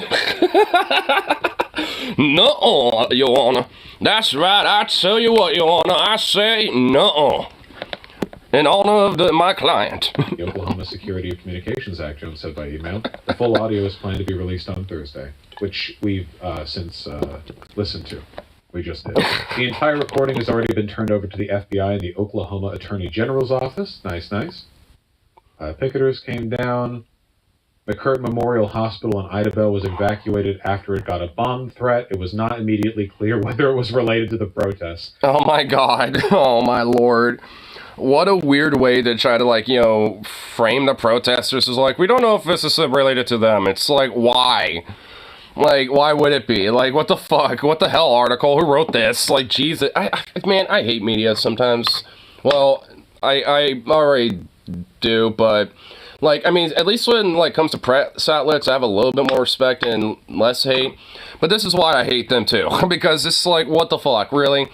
No, Your Honor. That's right, I tell you what, Your Honor, I say no. In honor of my client. The Oklahoma Security of Communications Act, Jones said by email. The full audio is planned to be released on Thursday, which we've since listened to. We just did. The entire recording has already been turned over to the FBI and the Oklahoma Attorney General's office. Nice, nice. Picketers came down. McCurt Memorial Hospital in Idabel was evacuated after it got a bomb threat. It was not immediately clear whether it was related to the protests. Oh my God. Oh my Lord. What a weird way to try to, like, you know, frame the protesters as like, we don't know if this is related to them. It's like, why? Like, why would it be? Like, what the fuck? What the hell, article? Who wrote this? Like, Jesus. Man, I hate media sometimes. Well, I already do, but, like, I mean, at least when, like, comes to press outlets, I have a little bit more respect and less hate. But this is why I hate them, too. Because it's like, what the fuck? Really?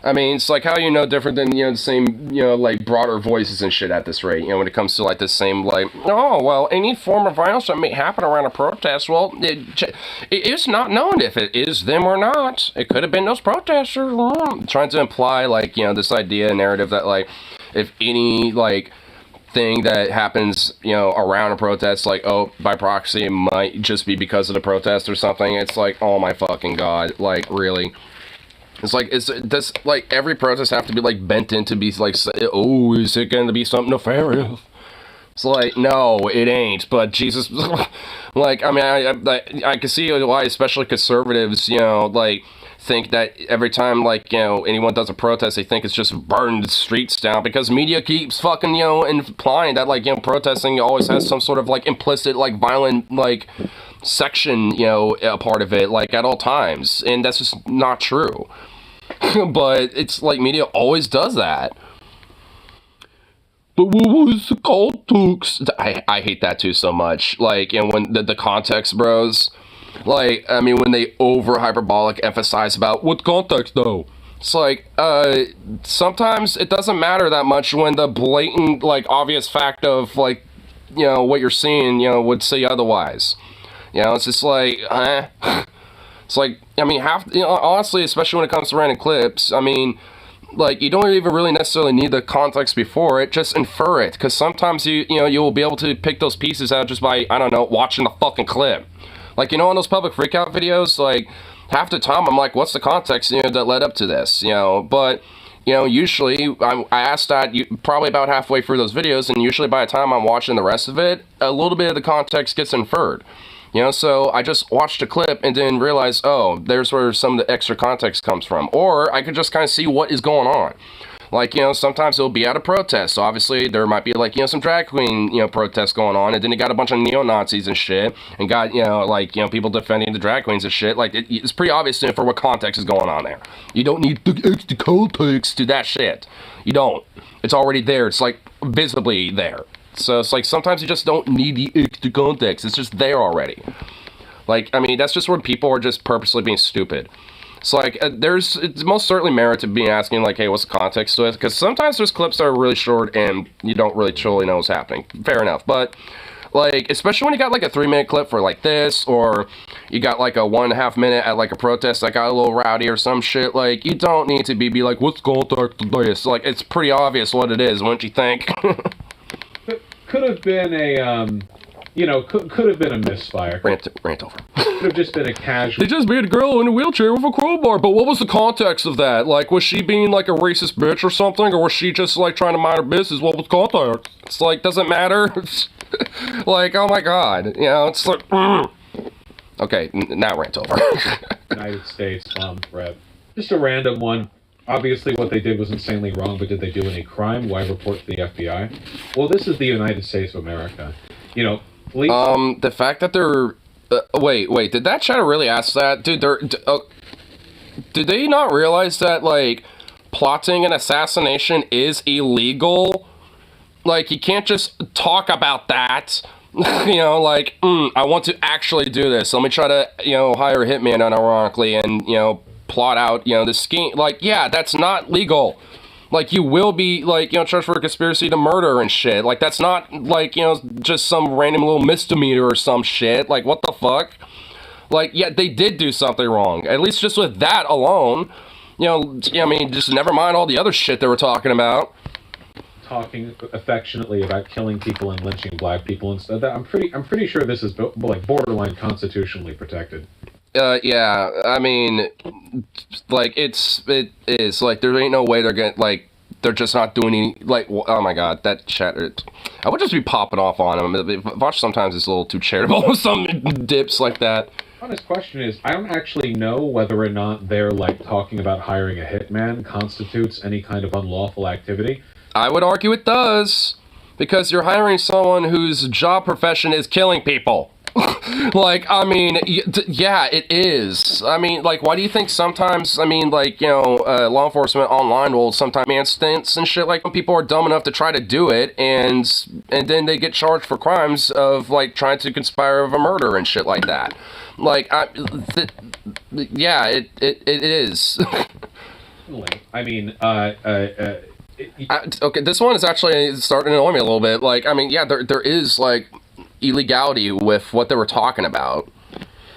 I mean, it's like, how are you no different than, you know, the same, you know, like, broader voices and shit at this rate, you know, when it comes to, like, the same, like, oh, well, any form of violence that may happen around a protest, well, it's not known if it is them or not. It could have been those protesters. Trying to imply, like, you know, this idea, narrative that, like, if any, like, thing that happens, you know, around a protest, like, oh, by proxy, it might just be because of the protest or something. It's like, oh my fucking God, like, really? It's like, does, like, every protest have to be, like, bent in to be, like, oh, is it going to be something nefarious? It's like, no, it ain't, but Jesus, like, I mean, I can see why, especially conservatives, you know, like, think that every time, like, you know, anyone does a protest, they think it's just burn the streets down, because media keeps fucking, you know, implying that, like, you know, protesting always has some sort of, like, implicit, like, violent, like, section, you know, a part of it, like, at all times, and that's just not true. But it's like media always does that. But what was the context? I hate that too so much. Like, and when the context, bros. Like, I mean, when they over hyperbolic emphasize about what context though. It's like, sometimes it doesn't matter that much when the blatant, like, obvious fact of, like, you know, what you're seeing, you know, would say otherwise. You know, it's just like, It's like, I mean, you know, honestly, especially when it comes to random clips, I mean, like, you don't even really necessarily need the context before it, just infer it, because sometimes you know, you will be able to pick those pieces out just by, I don't know, watching the fucking clip. Like, you know, on those public freakout videos, like, half the time I'm like, what's the context, you know, that led up to this, you know, but, you know, usually, I ask that probably about halfway through those videos, and usually by the time I'm watching the rest of it, a little bit of the context gets inferred. You know, so I just watched a clip and then realized, oh, there's where some of the extra context comes from. Or I could just kind of see what is going on. Like, you know, sometimes it'll be at a protest. So obviously there might be, like, you know, some drag queen, you know, protests going on. And then you got a bunch of neo-Nazis and shit. And got, you know, like, you know, people defending the drag queens and shit. Like, it's pretty obvious for what context is going on there. You don't need the extra context to that shit. You don't. It's already there. It's, like, visibly there. So it's like, sometimes you just don't need the extra context. It's just there already. Like, I mean, that's just where people are just purposely being stupid. It's like, it's most certainly merit to be asking, like, hey, what's the context to it? Because sometimes there's clips that are really short and you don't really truly know what's happening. Fair enough. But, like, especially when you got, like, a 3-minute clip for, like, this, or you got, like, a 1.5 minute at, like, a protest that got a little rowdy or some shit, like, you don't need to be like, what's context to this? Like, it's pretty obvious what it is, wouldn't you think? Could have been a you know, could have been a misfire. Rant over. Could have just been a casual. They just made a girl in a wheelchair with a crowbar, but what was the context of that? Like, was she being like a racist bitch or something, or was she just like trying to mind her business? What was context? It's like, doesn't matter. Like, oh my god, you know, it's like, Okay, now rant over. United States bomb threat. Just a random one. Obviously, what they did was insanely wrong, but did they do any crime? Why report to the FBI? Well, this is the United States of America. You know, police... The fact that they're... wait, did that chat really ask that? Dude, did they not realize that, like, plotting an assassination is illegal? Like, you can't just talk about that. You know, like, I want to actually do this. Let me try to, you know, hire a hitman unironically and, you know, plot out, you know, this scheme. Like, yeah, that's not legal. Like, you will be, like, you know, charged for a conspiracy to murder and shit. Like, that's not, like, you know, just some random little misdemeanor or some shit. Like, what the fuck? Like, yeah, they did do something wrong. At least just with that alone. You know, I mean, just never mind all the other shit they were talking about. Talking affectionately about killing people and lynching black people and stuff. I'm pretty sure this is like borderline constitutionally protected. Yeah, I mean, like, it is, like, there ain't no way they're gonna, like, they're just not doing any, like, oh my god, that chat, I would just be popping off on them. Watch sometimes it's a little too charitable with some dips like that. Honest question is, I don't actually know whether or not they're, like, talking about hiring a hitman constitutes any kind of unlawful activity. I would argue it does, because you're hiring someone whose job profession is killing people. Like, I mean, yeah, it is. I mean, like, why do you think sometimes, I mean, like, you know, law enforcement online will sometimes instance and shit, like, when people are dumb enough to try to do it, and then they get charged for crimes of, like, trying to conspire of a murder and shit like that. Like, yeah, it is. I mean, okay, this one is actually starting to annoy me a little bit. Like, I mean, yeah, there is, like, illegality with what they were talking about.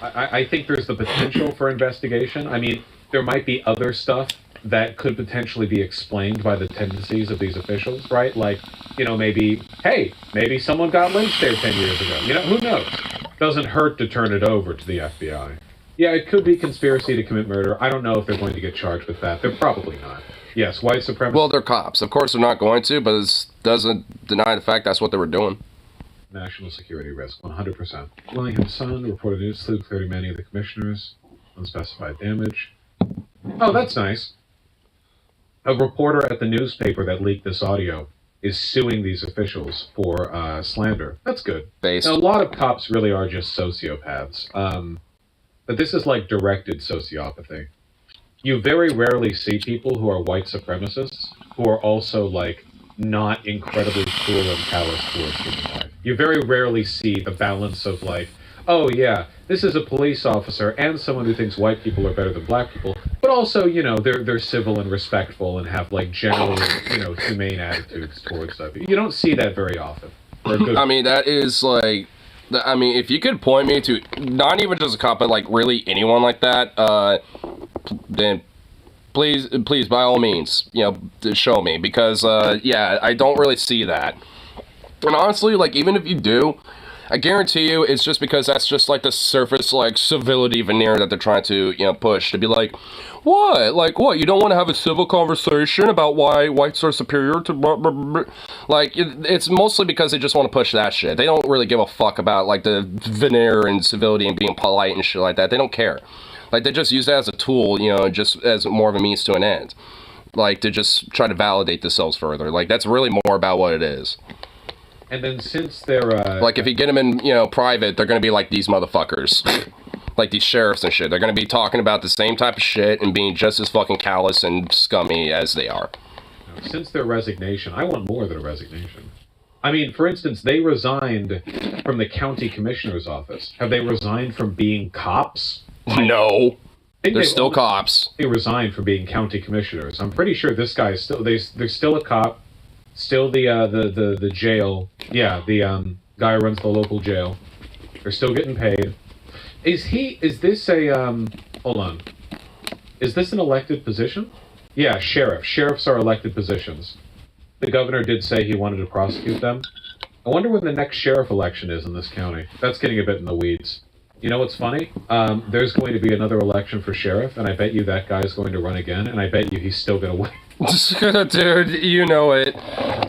I think there's the potential for investigation. I mean, there might be other stuff that could potentially be explained by the tendencies of these officials, right? Like, you know, maybe someone got lynched there 10 years ago. You know, who knows? Doesn't hurt to turn it over to the FBI. Yeah, it could be conspiracy to commit murder. I don't know if they're going to get charged with that. They're probably not. Yes, white supremacy. Well, they're cops. Of course they're not going to, but it doesn't deny the fact that's what they were doing. National security risk, 100%. Willingham Sun reported news slew clearing many of the commissioners. Unspecified damage. Oh, that's nice. A reporter at the newspaper that leaked this audio is suing these officials for slander. That's good. Based. Now, a lot of cops really are just sociopaths. But this is like directed sociopathy. You very rarely see people who are white supremacists who are also, like, not incredibly cruel and callous towards human life. You very rarely see the balance of, like, oh yeah, this is a police officer and someone who thinks white people are better than black people, but also, you know, they're civil and respectful and have, like, generally, you know, humane attitudes towards stuff. You don't see that very often. I mean, that is, like, I mean, if you could point me to, not even just a cop, but, like, really anyone like that, then please, by all means, you know, show me, because, yeah, I don't really see that. And honestly, like, even if you do, I guarantee you it's just because that's just, like, the surface, like, civility veneer that they're trying to, you know, push, to be like, what? Like, what? You don't want to have a civil conversation about why whites are superior to blah, blah, blah. Like, it's mostly because they just want to push that shit. They don't really give a fuck about, like, the veneer and civility and being polite and shit like that. They don't care. Like, they just use that as a tool, you know, just as more of a means to an end. Like, to just try to validate themselves further. Like, that's really more about what it is. And then since they're, like, if you get them in, you know, private, they're gonna be like these motherfuckers. Like these sheriffs and shit. They're gonna be talking about the same type of shit and being just as fucking callous and scummy as they are. Since their resignation, I want more than a resignation. I mean, for instance, they resigned from the county commissioner's office. Have they resigned from being cops? No. They're still cops. They resigned from being county commissioners. I'm pretty sure this guy is still, they're still a cop. Still the jail. Yeah, the guy who runs the local jail. They're still getting paid. Is this a, hold on. Is this an elected position? Yeah, sheriff. Sheriffs are elected positions. The governor did say he wanted to prosecute them. I wonder when the next sheriff election is in this county. That's getting a bit in the weeds. You know what's funny? There's going to be another election for sheriff, and I bet you that guy's going to run again, and I bet you he's still going to win. Dude, you know it.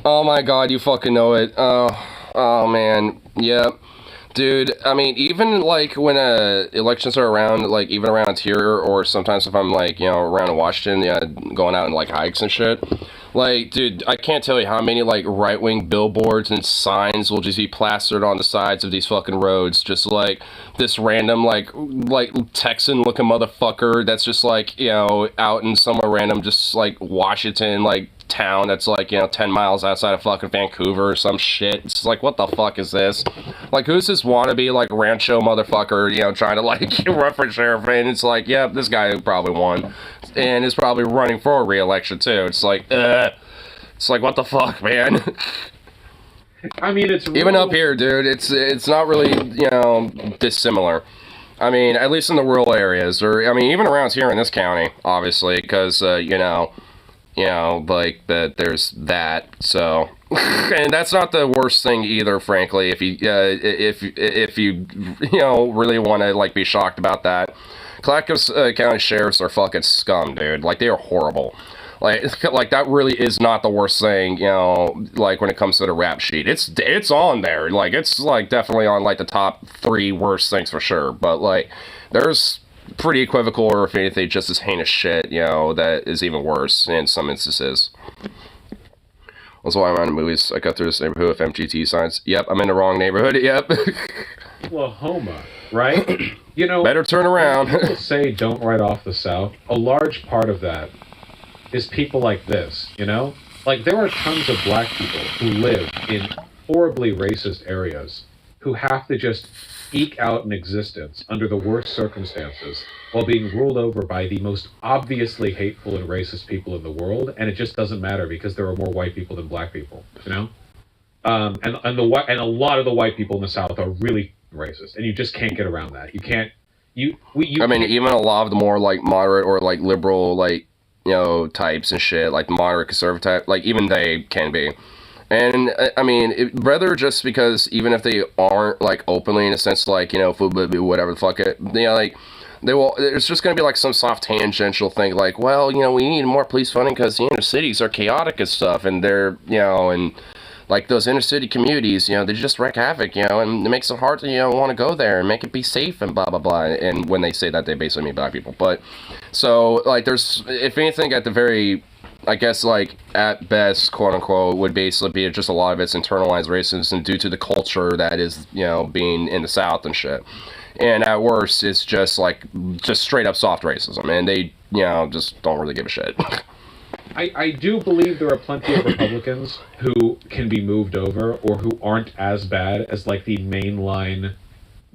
Oh my god, you fucking know it. Oh man, yeah. Dude, I mean, even, like, when, elections are around, like, even around here, or sometimes if I'm, like, you know, around Washington, yeah, going out on, like, hikes and shit, like, dude, I can't tell you how many, like, right-wing billboards and signs will just be plastered on the sides of these fucking roads, just, like, this random, like Texan-looking motherfucker that's just, like, you know, out in somewhere random, just, like, Washington, like, town that's like, you know, 10 miles outside of fucking Vancouver or some shit. It's like, what the fuck is this? Like, who's this wannabe, like, rancho motherfucker, you know, trying to, like, run for sheriff? And it's like, yeah, this guy probably won. And is probably running for a re-election, too. It's like, what the fuck, man? I mean, it's really... Even up here, dude, it's not really, you know, dissimilar. I mean, at least in the rural areas, or, I mean, even around here in this county, obviously, because, you know, like, that there's that, so, and that's not the worst thing either, frankly, if you, you know, really want to, like, be shocked about that. Clackamas County sheriffs are fucking scum, dude, like, they are horrible. Like, that really is not the worst thing, you know, like, when it comes to the rap sheet. It's on there, like, it's, like, definitely on, like, the top 3 worst things for sure, but, like, there's pretty equivocal, or if anything, just as heinous shit, you know, that is even worse in some instances. That's why I'm on the movies. I got through this neighborhood with MGT signs. Yep, I'm in the wrong neighborhood. Yep. Oklahoma, right? You know, better turn around. People say don't write off the South. A large part of that is people like this, you know? Like, there are tons of black people who live in horribly racist areas who have to just eke out an existence under the worst circumstances while being ruled over by the most obviously hateful and racist people in the world, and it just doesn't matter because there are more white people than black people, you know? And a lot of the white people in the South are really racist, and you just can't get around that. You can't. I mean, even a lot of the more, like, moderate or, like, liberal, like, you know, types and shit, like the moderate conservative type, like, even they can be. And, I mean, rather just because even if they aren't, like, openly in a sense, like, you know, whatever the fuck it, you know, like, it's just going to be, like, some soft tangential thing, like, well, you know, we need more police funding because the inner cities are chaotic and stuff, and they're, you know, and, like, those inner city communities, you know, they just wreak havoc, you know, and it makes it hard to, you know, want to go there and make it be safe and blah, blah, blah. And when they say that, they basically mean black people. But, so, like, there's, if anything, at the very, I guess, like, at best, quote-unquote, would basically be just a lot of it's internalized racism due to the culture that is, you know, being in the South and shit. And at worst, it's just, like, just straight-up soft racism. And they, you know, just don't really give a shit. I do believe there are plenty of Republicans who can be moved over or who aren't as bad as, like, the mainline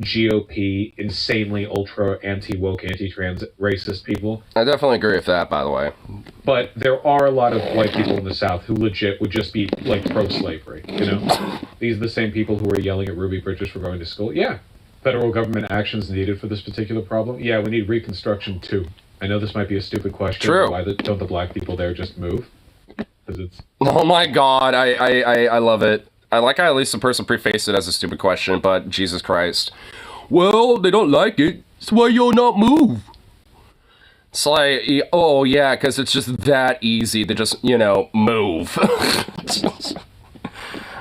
GOP, insanely ultra anti-woke, anti-trans racist people. I definitely agree with that, by the way. But there are a lot of white people in the South who legit would just be, like, pro-slavery, you know? These are the same people who are yelling at Ruby Bridges for going to school. Yeah. Federal government actions needed for this particular problem. Yeah, we need Reconstruction too. I know this might be a stupid question. True. Why don't the black people there just move? Because it's... Oh my god, I love it. I like how at least the person prefaced it as a stupid question, but Jesus Christ. Well, they don't like it, so why y'all not move? It's like, oh yeah, because it's just that easy to just, you know, move.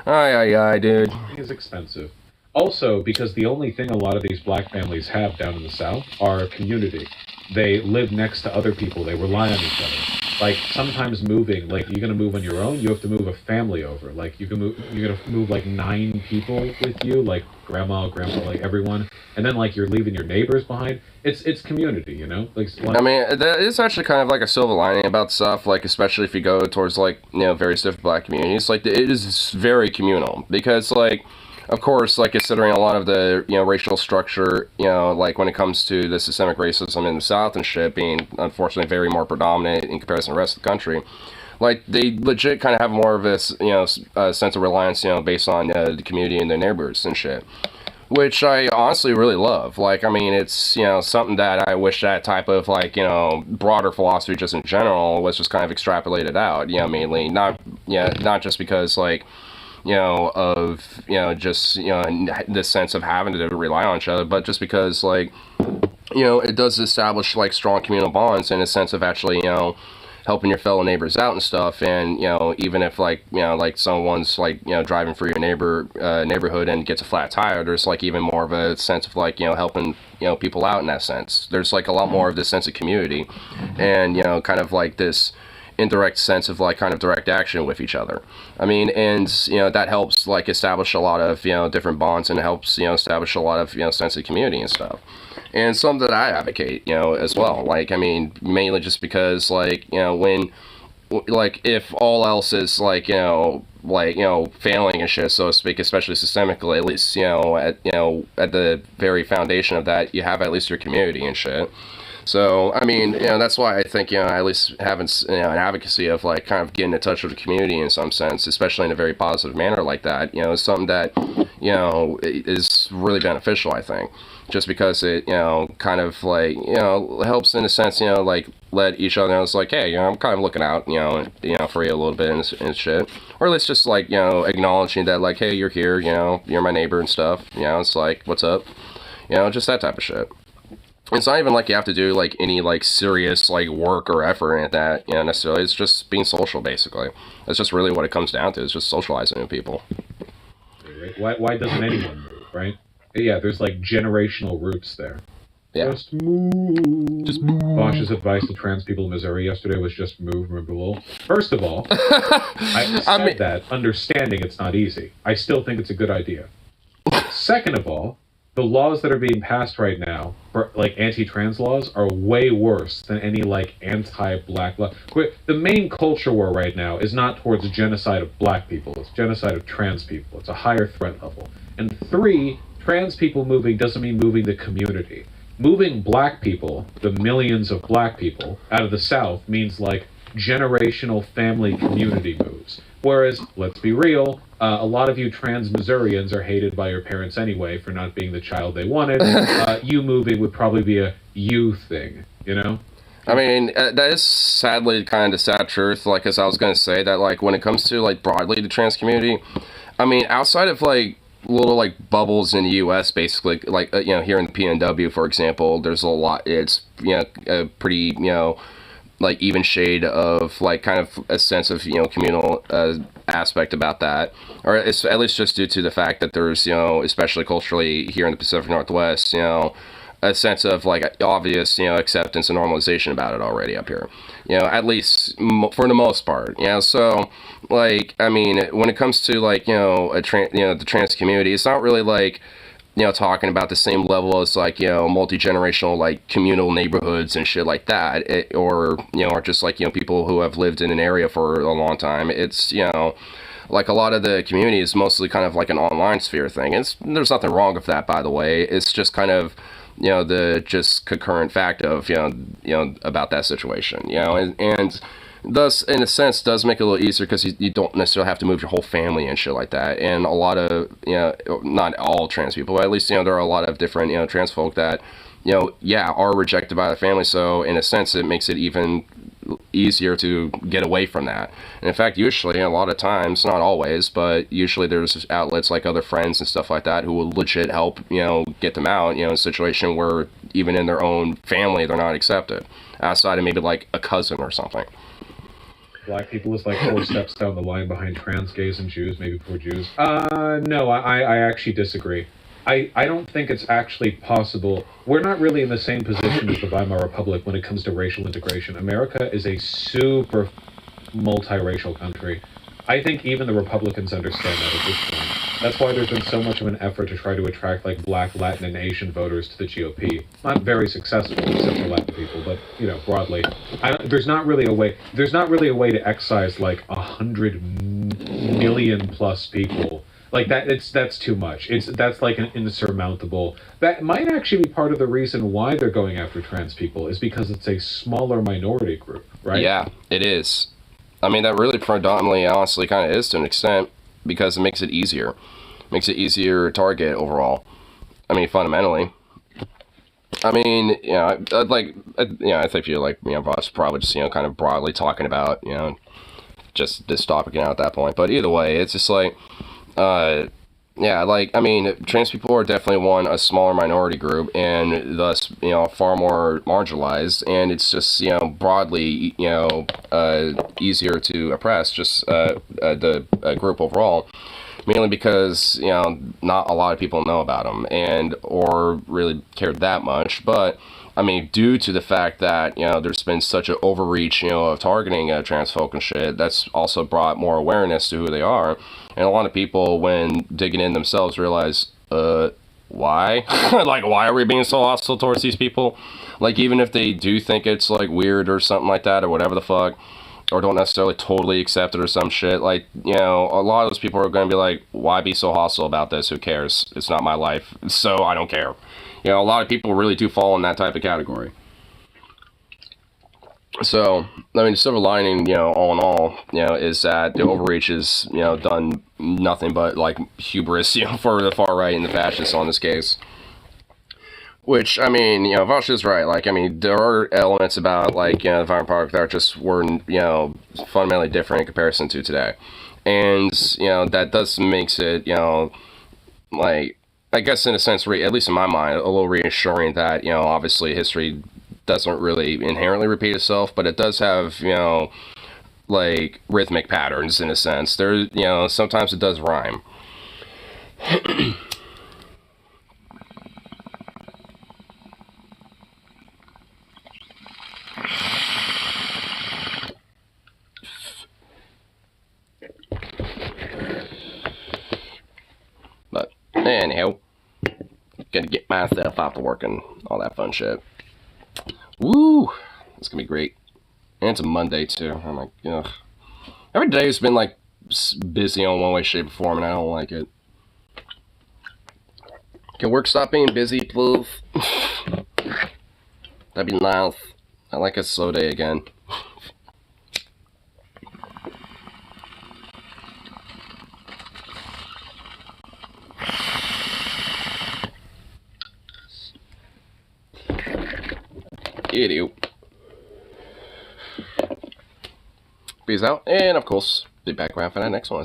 Aye, dude. It's expensive. Also, because the only thing a lot of these black families have down in the South are community. They live next to other people. They rely on each other. Like, sometimes moving, like, you're going to move on your own, you have to move a family over. Like, you're going to move, like, 9 people with you, like, grandma, like, everyone. And then, like, you're leaving your neighbors behind. It's community, you know? Like, I mean, that is actually kind of like a silver lining about stuff, like, especially if you go towards, like, you know, various different black communities. Like, it is very communal. Because, like, of course, like, considering a lot of the, you know, racial structure, you know, like, when it comes to the systemic racism in the South and shit being, unfortunately, very more predominant in comparison to the rest of the country, like, they legit kind of have more of this, you know, sense of reliance, you know, based on the community and their neighbors and shit, which I honestly really love. Like, I mean, it's, you know, something that I wish that type of, like, you know, broader philosophy just in general was just kind of extrapolated out, you know, mainly, not just because, like, you of, just, this sense of having to rely on each other, but just because, like, it does establish, like, strong communal bonds in a sense of actually, helping your fellow neighbors out and stuff. And, even if, like, like someone's, like, driving through your neighborhood and gets a flat tire, there's, like, even more of a sense of, like, helping, people out in that sense. There's, like, a lot more of this sense of community and, kind of like this indirect sense of, like, kind of direct action with each other. I mean, and, that helps, like, establish a lot of, different bonds, and it helps, establish a lot of, sense of community and stuff. And something that I advocate, as well. Like, I mean, mainly just because, like, when, like, if all else is, like, failing and shit, so to speak, especially systemically, at least, at the very foundation of that, you have at least your community and shit. So, I mean, that's why I think, at least having, an advocacy of, like, kind of getting in touch with the community in some sense, especially in a very positive manner like that, is something that, is really beneficial, I think. Just because it, kind of, like, helps in a sense, like, let each other know, it's like, hey, I'm kind of looking out, for you a little bit and shit. Or at least just, like, acknowledging that, like, hey, you're here, you're my neighbor and stuff, it's like, what's up? Just that type of shit. It's not even like you have to do, like, any, like, serious, like, work or effort at that, necessarily. It's just being social, basically. That's just really what it comes down to, is just socializing with people. Why doesn't anyone move, right? Yeah, there's, like, generational roots there. Yeah. Just move. Just move. Bosch's advice to trans people in Missouri yesterday was just move, removal. First of all, I said that, understanding it's not easy. I still think it's a good idea. Second of all, the laws that are being passed right now, for, like, anti-trans laws, are way worse than any, like, anti-black law. The main culture war right now is not towards genocide of black people. It's genocide of trans people. It's a higher threat level. And 3, trans people moving doesn't mean moving the community. Moving black people, the millions of black people, out of the South means, like, generational family community moves. Whereas, let's be real, a lot of you trans Missourians are hated by your parents anyway for not being the child they wanted. You moving would probably be a you thing, I mean, that is sadly kind of the sad truth. Like, as I was going to say, that, like, when it comes to, like, broadly the trans community, I mean, outside of, like, little, like, bubbles in the U.S., basically, like, here in the PNW, for example, there's a lot, it's, a pretty, like, even shade of, like, kind of a sense of, communal aspect about that. Or it's at least just due to the fact that there's, especially culturally here in the Pacific Northwest, a sense of, like, obvious, acceptance and normalization about it already up here. At least for the most part. So, like, I mean, when it comes to, like, the trans community, it's not really, like, talking about the same level as, like, multi-generational, like, communal neighborhoods and shit like that, or just, like, people who have lived in an area for a long time. It's, like, a lot of the community is mostly kind of like an online sphere thing. There's nothing wrong with that, by the way. It's just kind of, the just concurrent fact of, about that situation, and thus, in a sense, does make it a little easier because you don't necessarily have to move your whole family and shit like that. And a lot of, not all trans people, but at least, there are a lot of different, trans folk that, are rejected by the family. So, in a sense, it makes it even easier to get away from that. And in fact, usually, a lot of times, not always, but usually there's outlets like other friends and stuff like that who will legit help, get them out, in a situation where even in their own family, they're not accepted. Outside of maybe, like, a cousin or something. Black people is, like, 4 steps down the line behind trans, gays, and Jews, maybe before Jews. No, I actually disagree. I don't think it's actually possible. We're not really in the same position as the Weimar Republic when it comes to racial integration. America is a super multiracial country. I think even the Republicans understand that at this point. That's why there's been so much of an effort to try to attract, like, Black, Latin, and Asian voters to the GOP. Not very successful, except for Latin people, but, broadly. There's not really a way to excise, like, 100 million plus people. Like, that's too much. That's like an insurmountable. That might actually be part of the reason why they're going after trans people, is because it's a smaller minority group, right? Yeah, it is. I mean, that really predominantly, honestly, kind of is to an extent, because it makes it easier. Makes it easier to target overall. I mean, fundamentally. I mean, I think you're, like, us probably just, kind of broadly talking about, just this topic, at that point. But either way, it's just like, yeah, like, I mean, trans people are definitely a smaller minority group, and thus, you know, far more marginalized, and it's just, you know, broadly, you know, easier to oppress, just the group overall, mainly because, you know, not a lot of people know about them, and, or really care that much, but, I mean, due to the fact that, you know, there's been such an overreach, you know, of targeting trans folk and shit, that's also brought more awareness to who they are. And a lot of people, when digging in themselves, realize, why? Like, why are we being so hostile towards these people? Like, even if they do think it's, like, weird or something like that, or whatever the fuck, or don't necessarily totally accept it or some shit, like, you know, a lot of those people are going to be like, why be so hostile about this? Who cares? It's not my life, so I don't care. You know, a lot of people really do fall in that type of category. So, I mean, the silver lining, you know, all in all, you know, is that the overreach has, you know, done nothing but, like, hubris, you know, for the far right and the fascists on this case. Which, I mean, you know, Vosh is right. Like, I mean, there are elements about, like, you know, the Violent Park that just were, you know, fundamentally different in comparison to today. And, you know, that does makes it, you know, like, I guess in a sense, at least in my mind, a little reassuring that, you know, obviously history doesn't really inherently repeat itself, but it does have, you know, like, rhythmic patterns in a sense. There, you know, sometimes it does rhyme. But anyhow, gonna get myself off to work and all that fun shit. Woo! It's gonna be great. And it's a Monday too. I'm like, ugh. Every day has been like busy on one way, shape, or form, and I don't like it. Can work stop being busy, please? That'd be nice. I like a slow day again. Idiot. Peace out, and of course, be back around for that next one.